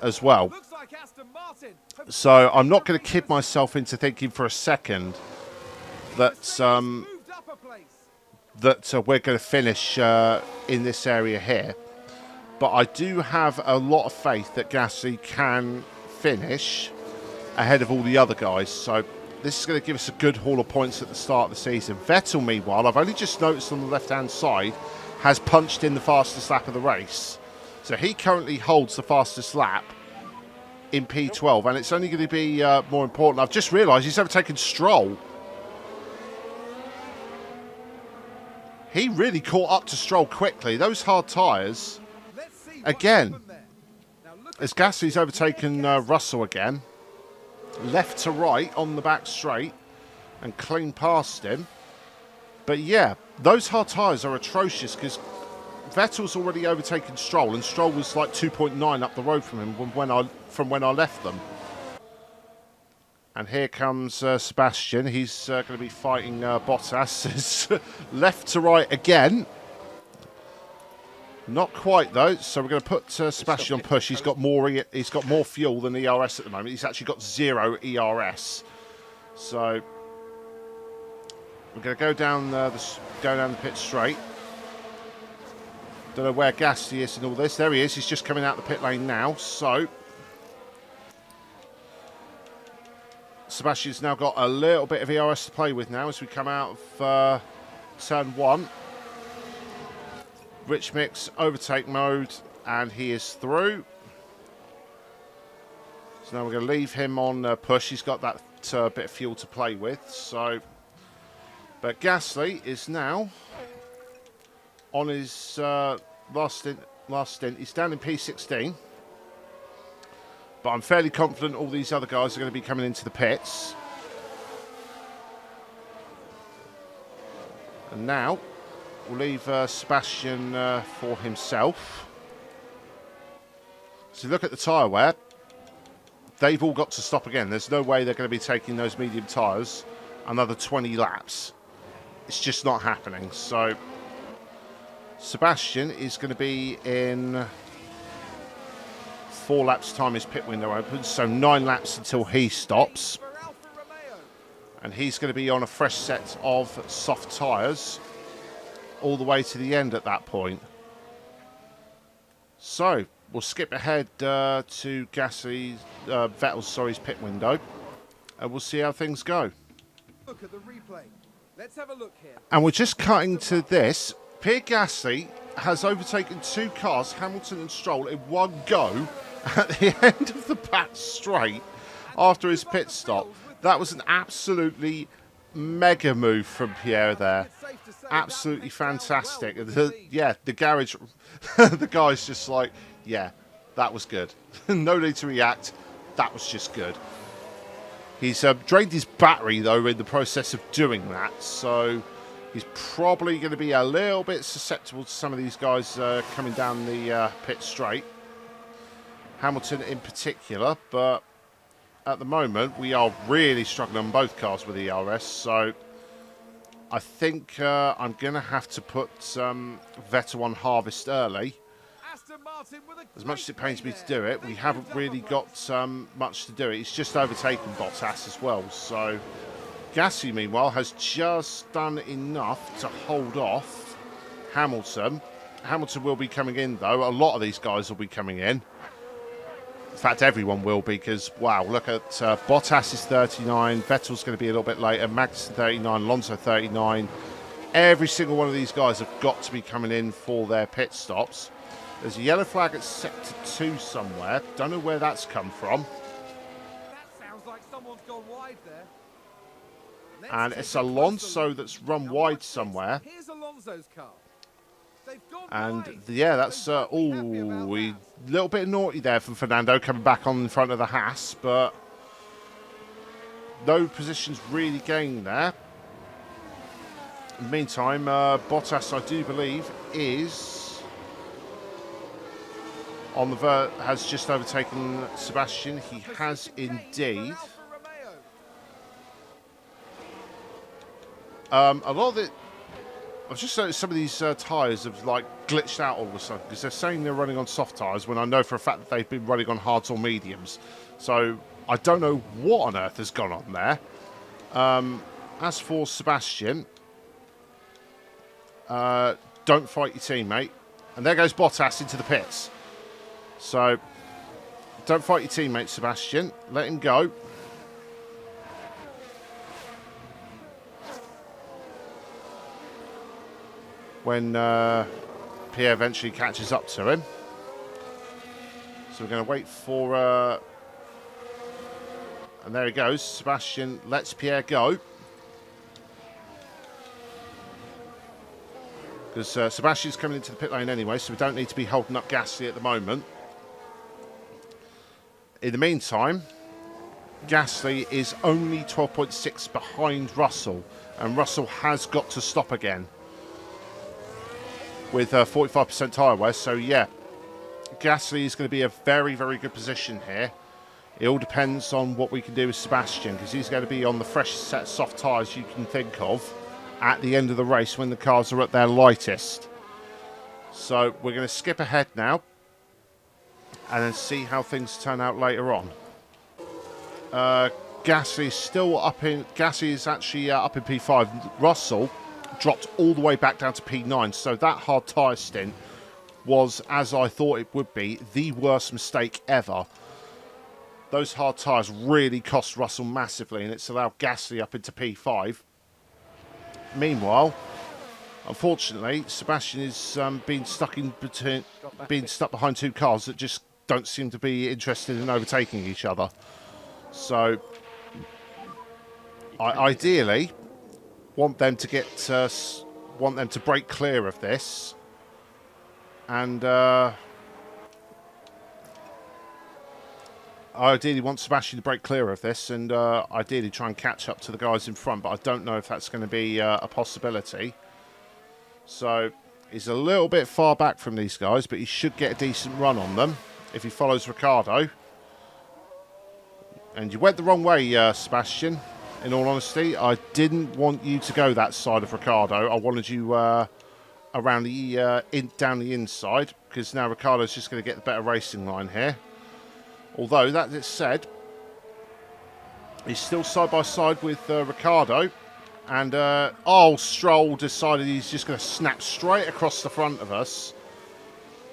as well. Looks like Aston Martin have So I'm not going to kid myself into thinking for a second that moved up a place. we're going to finish in this area here. But I do have a lot of faith that Gasly can finish ahead of all the other guys. So this is going to give us a good haul of points at the start of the season. Vettel, meanwhile, I've only just noticed on the left-hand side, has punched in the fastest lap of the race. So he currently holds the fastest lap in P12, and it's only going to be more important. I've just realised he's overtaken Stroll. He really caught up to Stroll quickly. Those hard tyres, Let's see again, what's happened there. Now look as Gasly's overtaken Russell again, left to right on the back straight and clean past him. But yeah, those hard tyres are atrocious, because Vettel's already overtaken Stroll, and Stroll was like 2.9 up the road from him from when I left them. And here comes Sebastian. He's going to be fighting Bottas. Left to right again. Not quite though. So we're going to put Sebastian on push. He's got more fuel than ERS at the moment. He's actually got 0 ERS. So we're going to go down the pit straight. Don't know where Gasly is in all this. There he is. He's just coming out the pit lane now. So Sebastian's now got a little bit of ERS to play with now as we come out of turn 1. Rich Mix overtake mode, and he is through. So now we're going to leave him on push. He's got that bit of fuel to play with. So, but Gasly is now on his last stint. He's down in P16. But I'm fairly confident all these other guys are going to be coming into the pits. And now we'll leave Sebastian for himself. So look at the tyre wear. They've all got to stop again. There's no way they're going to be taking those medium tyres another 20 laps. It's just not happening. So Sebastian is going to be in 4 laps time his pit window opens, so 9 laps until he stops. for Alfa Romeo. And he's going to be on a fresh set of soft tyres all the way to the end at that point. So we'll skip ahead to Vettel's pit window, and we'll see how things go. Look at the replay. Let's have a look here. And we're just cutting to this. Pierre Gasly has overtaken 2 cars, Hamilton and Stroll, in one go at the end of the back straight after his pit stop. That was an absolutely mega move from Pierre there. It's safe to say Absolutely that went down fantastic. well with the lead. Yeah, the garage, the guy's just like, yeah, that was good. No need to react. That was just good. He's drained his battery, though, in the process of doing that. So he's probably going to be a little bit susceptible to some of these guys coming down the pit straight. Hamilton in particular. But at the moment, we are really struggling on both cars with ERS. So I think I'm going to have to put Vettel on harvest early. As much as it pains me to do it, we haven't really got much to do it. He's just overtaken Bottas as well. So Gasly, meanwhile, has just done enough to hold off Hamilton. Hamilton will be coming in, though. A lot of these guys will be coming in. In fact, everyone will be, because, wow, look at Bottas is 39. Vettel's going to be a little bit later. Magnussen 39. Alonso 39. Every single one of these guys have got to be coming in for their pit stops. There's a yellow flag at sector 2 somewhere. Don't know where that's come from. That sounds like someone's gone wide there. And it's Alonso that's run wide somewhere. Here's Alonso's car. They've gone And wide. yeah, that's a little bit naughty there from Fernando coming back on in front of the Haas, but no positions really gained there. In the meantime, Bottas, I do believe, is on the has just overtaken Sebastian. He has indeed. A lot of it. I've just noticed some of these tyres have like glitched out all of a sudden, because they're saying they're running on soft tyres when I know for a fact that they've been running on hards or mediums. So I don't know what on earth has gone on there. As for Sebastian, don't fight your teammate. And there goes Bottas into the pits. So don't fight your teammate, Sebastian. Let him go. When Pierre eventually catches up to him. So we're going to wait for... and there he goes. Sebastian lets Pierre go. Because Sebastian's coming into the pit lane anyway, so we don't need to be holding up Gasly at the moment. In the meantime, Gasly is only 12.6 behind Russell. And Russell has got to stop again. With 45% tyre wear. So yeah, Gasly is going to be a very, very good position here. It all depends on what we can do with Sebastian, because he's going to be on the freshest set of soft tyres you can think of at the end of the race when the cars are at their lightest. So we're going to skip ahead now and then see how things turn out later on. Gasly is still up in... Gasly is actually up in P5. Russell dropped all the way back down to P9. So that hard tyre stint was, as I thought it would be, the worst mistake ever. Those hard tyres really cost Russell massively, and it's allowed Gasly up into P5. Meanwhile, unfortunately, Sebastian is being stuck behind two cars that just don't seem to be interested in overtaking each other. So, I ideally want them to break clear of this, and I ideally want Sebastian to break clear of this, and ideally try and catch up to the guys in front, but I don't know if that's going to be a possibility. So he's a little bit far back from these guys, but he should get a decent run on them if he follows Ricciardo. And you went the wrong way, Sebastian. In all honesty, I didn't want you to go that side of Ricciardo. I wanted you around the down the inside, because now Ricciardo's just going to get the better racing line here. Although, that said, he's still side by side with Ricciardo. And, Stroll decided he's just going to snap straight across the front of us.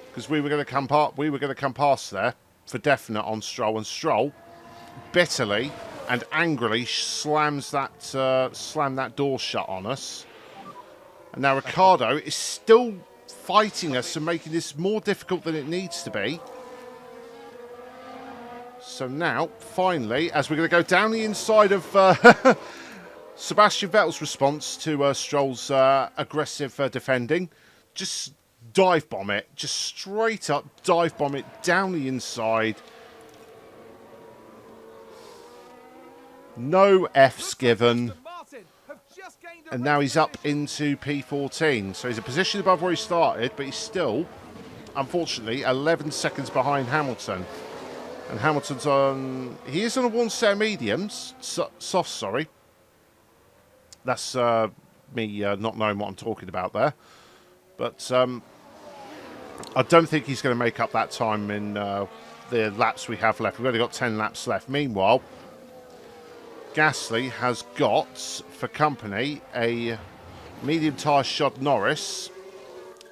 Because we were going to come past there for definite on Stroll. And Stroll bitterly and angrily slammed that door shut on us. And now Ricciardo is still fighting us and making this more difficult than it needs to be. So now, finally, as we're going to go down the inside of Sebastian Vettel's response to Stroll's aggressive defending, just dive bomb it. Just straight up dive bomb it down the inside. No F's given. Aston Martin have just gained a And now he's up position. into P14. So he's a position above where he started, but he's still, unfortunately, 11 seconds behind Hamilton. And Hamilton's on... He is on a one set of mediums. Soft, sorry. That's me not knowing what I'm talking about there. But I don't think he's going to make up that time in the laps we have left. We've only got 10 laps left. Meanwhile, Gasly has got, for company, a medium tyre shod Norris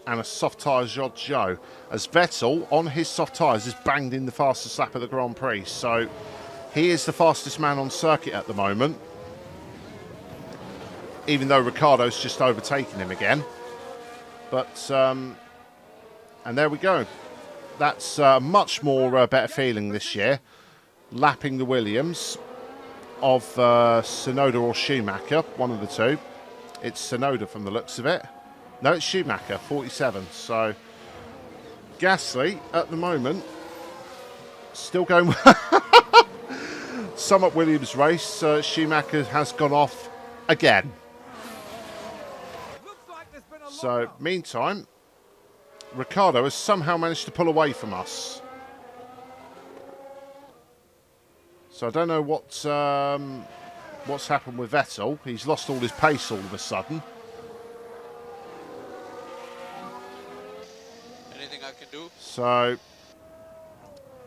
and a soft tyre shod Joe, as Vettel, on his soft tyres, has banged in the fastest lap of the Grand Prix. So he is the fastest man on circuit at the moment, even though Ricciardo's just overtaken him again. But, and there we go. That's much more better feeling this year, lapping the Williams of Tsunoda or Schumacher, one of the two. It's Tsunoda from the looks of it. No, it's Schumacher, 47. So Gasly at the moment still going. Sum up Williams race. Schumacher has gone off again. Looks like there's been a So lock-up. meantime, Ricciardo has somehow managed to pull away from us. So I don't know what's happened with Vettel. He's lost all his pace all of a sudden. Anything I can do? So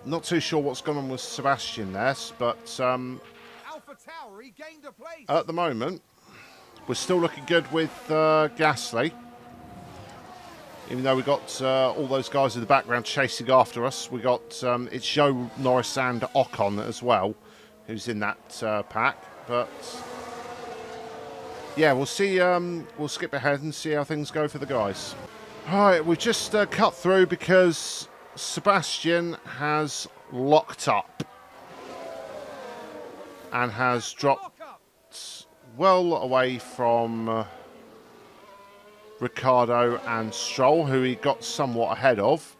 not too sure what's gone on with Sebastian there, but Alpha Tauri gained a place. at the moment we're still looking good with Gasly. Even though we got all those guys in the background chasing after us, we got it's Joe, Norris, and Ocon as well, who's in that pack. But yeah, we'll see. We'll skip ahead and see how things go for the guys. All right, we've just cut through because Sebastian has locked up and has dropped Lock-up. well away from Ricciardo and Stroll, who he got somewhat ahead of.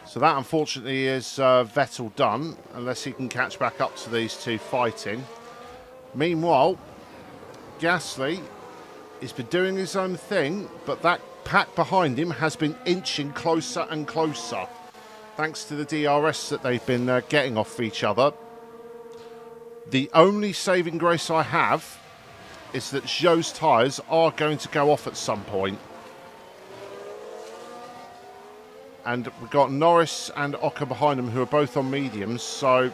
So that unfortunately is Vettel done, unless he can catch back up to these two fighting. Meanwhile, Gasly has been doing his own thing, but that pack behind him has been inching closer and closer, thanks to the DRS that they've been getting off each other. The only saving grace I have is that Zhou's tyres are going to go off at some point. And we've got Norris and Ocon behind them, who are both on mediums. So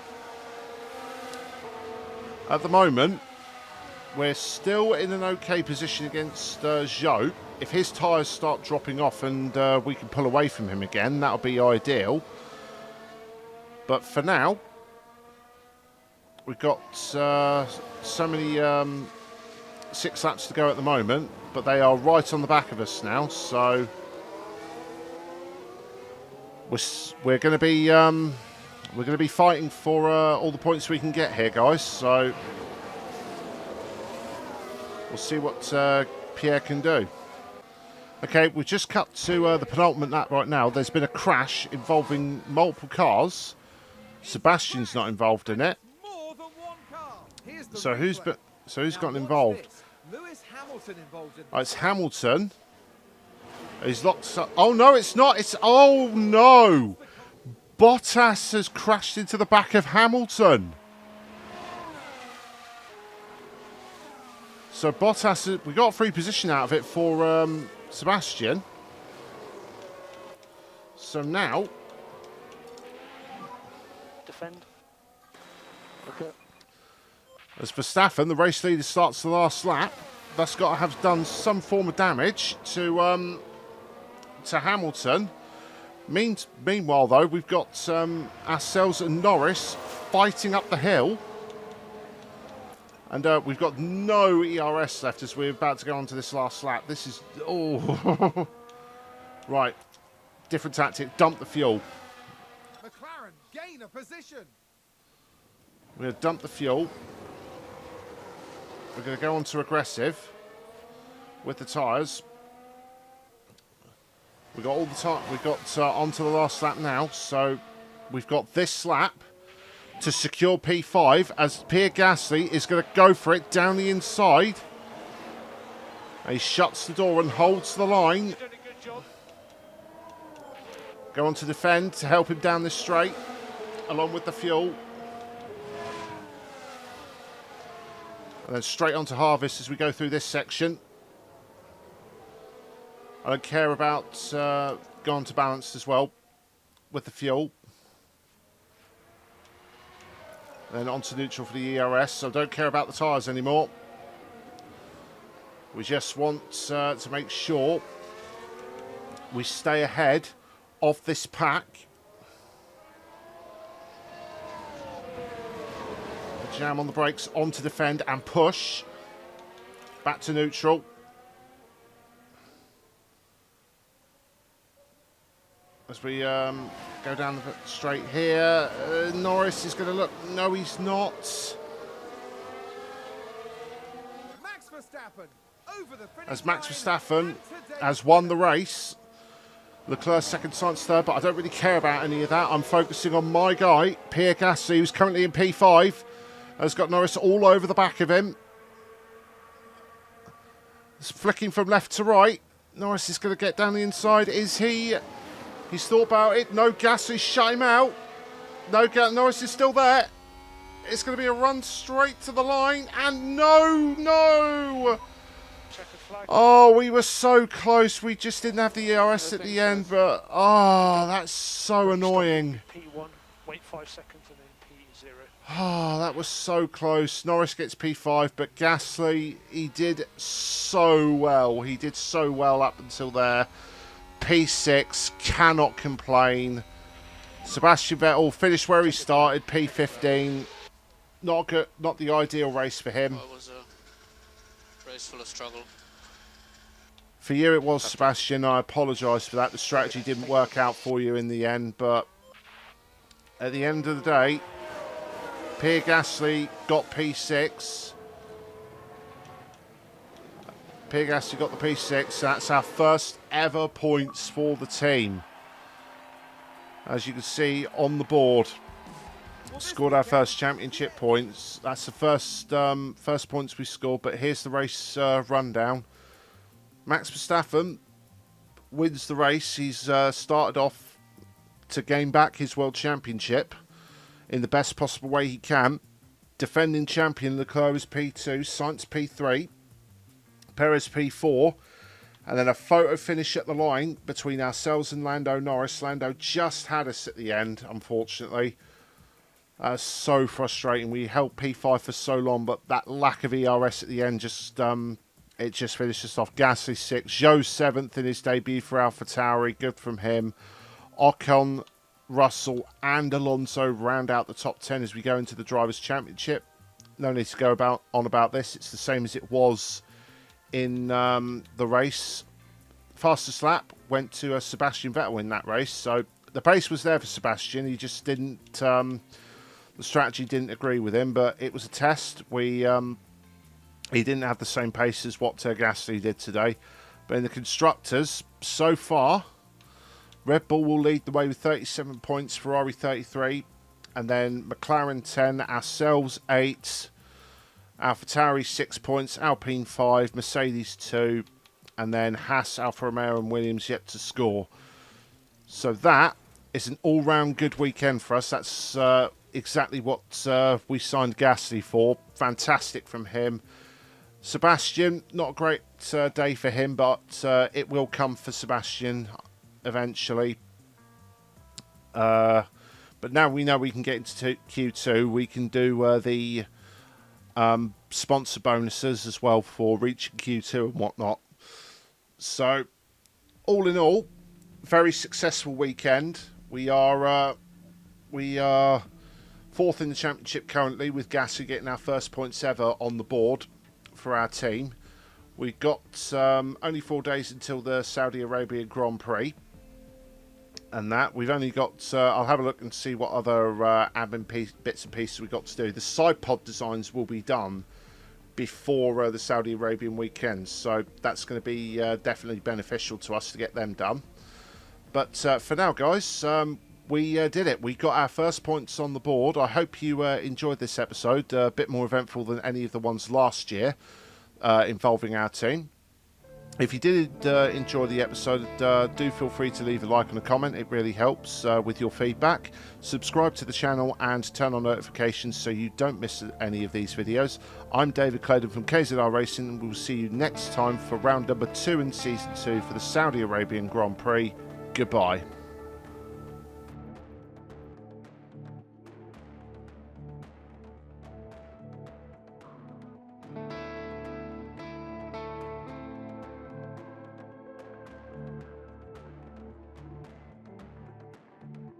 at the moment, we're still in an okay position against Zhou. If his tyres start dropping off and we can pull away from him again, that'll be ideal. But for now, we've got so many 6 laps to go at the moment, but they are right on the back of us now. So we're going to be fighting for all the points we can get here, guys. So we'll see what Pierre can do. Okay, we've just cut to the penultimate lap right now. There's been a crash involving multiple cars. Sebastian's not involved in it. More than one car. Here's the So who's replay. who's Now gotten watch involved? this. Lewis Hamilton involved in Oh, it's Hamilton. He's locked up. Oh no, it's not. It's oh no. Bottas has crashed into the back of Hamilton. So Bottas, we got a free position out of it for Sebastian. So now, Defend. Okay. as Verstappen, the race leader, starts the last lap, that's got to have done some form of damage to Hamilton. Meanwhile, though, we've got ourselves and Norris fighting up the hill. And we've got no ERS left as we're about to go on to this last lap. This is... Oh. Right. Different tactic. Dump the fuel. McLaren gain a position. We're going to dump the fuel. We're going to go on to aggressive with the tyres. We've got all the time. We've got onto the last lap now. So we've got this lap to secure P5 as Pierre Gasly is going to go for it down the inside. He shuts the door and holds the line. You've done a good job. Go on to defend to help him down this straight, along with the fuel. And then straight on to harvest as we go through this section. I don't care about going to balanced as well with the fuel. Then on to neutral for the ERS, so don't care about the tyres anymore. We just want to make sure we stay ahead of this pack. Jam on the brakes, on to defend and push. Back to neutral. As we go down the straight here, Norris is going to look. No, he's not. Max Verstappen over the finish As Max line, Verstappen and today's has won winner. the race. Leclerc second, Sainz third, but I don't really care about any of that. I'm focusing on my guy, Pierre Gasly, who's currently in P5. Has got Norris all over the back of him. It's flicking from left to right. Norris is going to get down the inside. Is he? He's thought about it. No, Gasly shut him out. No, Norris is still there. It's going to be a run straight to the line. And no. Checkered flag. Oh, we were so close. We just didn't have the ERS I at think the so. end. But, oh, that's so annoying. P1, wait 5 seconds and then P0. Oh, that was so close. Norris gets P5, but Gasly, he did so well. He did so well up until there. P6, cannot complain. Sebastian Vettel finished where he started, P15. Not good, not the ideal race for him. It was a race full of struggle. For you it was, Sebastian. I apologise for that. The strategy didn't work out for you in the end, but at the end of the day, Pierre Gasly got P6. Pierre Gasly got the P6. That's our first ever points for the team. As you can see on the board, scored our first championship points. That's the first points we scored, but here's the race rundown. Max Verstappen wins the race. He's started off to gain back his world championship in the best possible way he can. Defending champion Leclerc is P2, Sainz P3, Perez P4, and then a photo finish at the line between ourselves and Lando Norris. Lando just had us at the end, unfortunately. So frustrating. We held P5 for so long, but that lack of ERS at the end just it just finished us off. Gasly 6th, Zhou 7th in his debut for AlphaTauri. Good from him. Ocon, Russell and Alonso round out the top 10 as we go into the Drivers' Championship. No need to go on about this. It's the same as it was in the race. Fastest lap went to Sebastian Vettel in that race. So the pace was there for Sebastian. He just didn't... the strategy didn't agree with him, but it was a test. He didn't have the same pace as what Gasly did today. But in the Constructors, so far, Red Bull will lead the way with 37 points, Ferrari 33, and then McLaren 10, ourselves 8, AlphaTauri 6 points, Alpine 5, Mercedes 2, and then Haas, Alfa Romeo and Williams yet to score. So that is an all-round good weekend for us. That's exactly what we signed Gasly for. Fantastic from him. Sebastian, not a great day for him, but it will come for Sebastian eventually. But now we know we can get into Q2. We can do the sponsor bonuses as well for reaching Q2 and whatnot. So, all in all, very successful weekend. We are fourth in the championship currently, with Gasly getting our first points ever on the board for our team. We've got only 4 days until the Saudi Arabia Grand Prix. And that, we've only got, I'll have a look and see what other admin bits and pieces we've got to do. The side pod designs will be done before the Saudi Arabian weekend. So that's going to be definitely beneficial to us to get them done. But for now, guys, we did it. We got our first points on the board. I hope you enjoyed this episode. A bit more eventful than any of the ones last year involving our team. If you did enjoy the episode, do feel free to leave a like and a comment. It really helps with your feedback. Subscribe to the channel and turn on notifications so you don't miss any of these videos. I'm David Claydon from KZR Racing, and we'll see you next time for round number 2 in Season 2 for the Saudi Arabian Grand Prix. Goodbye.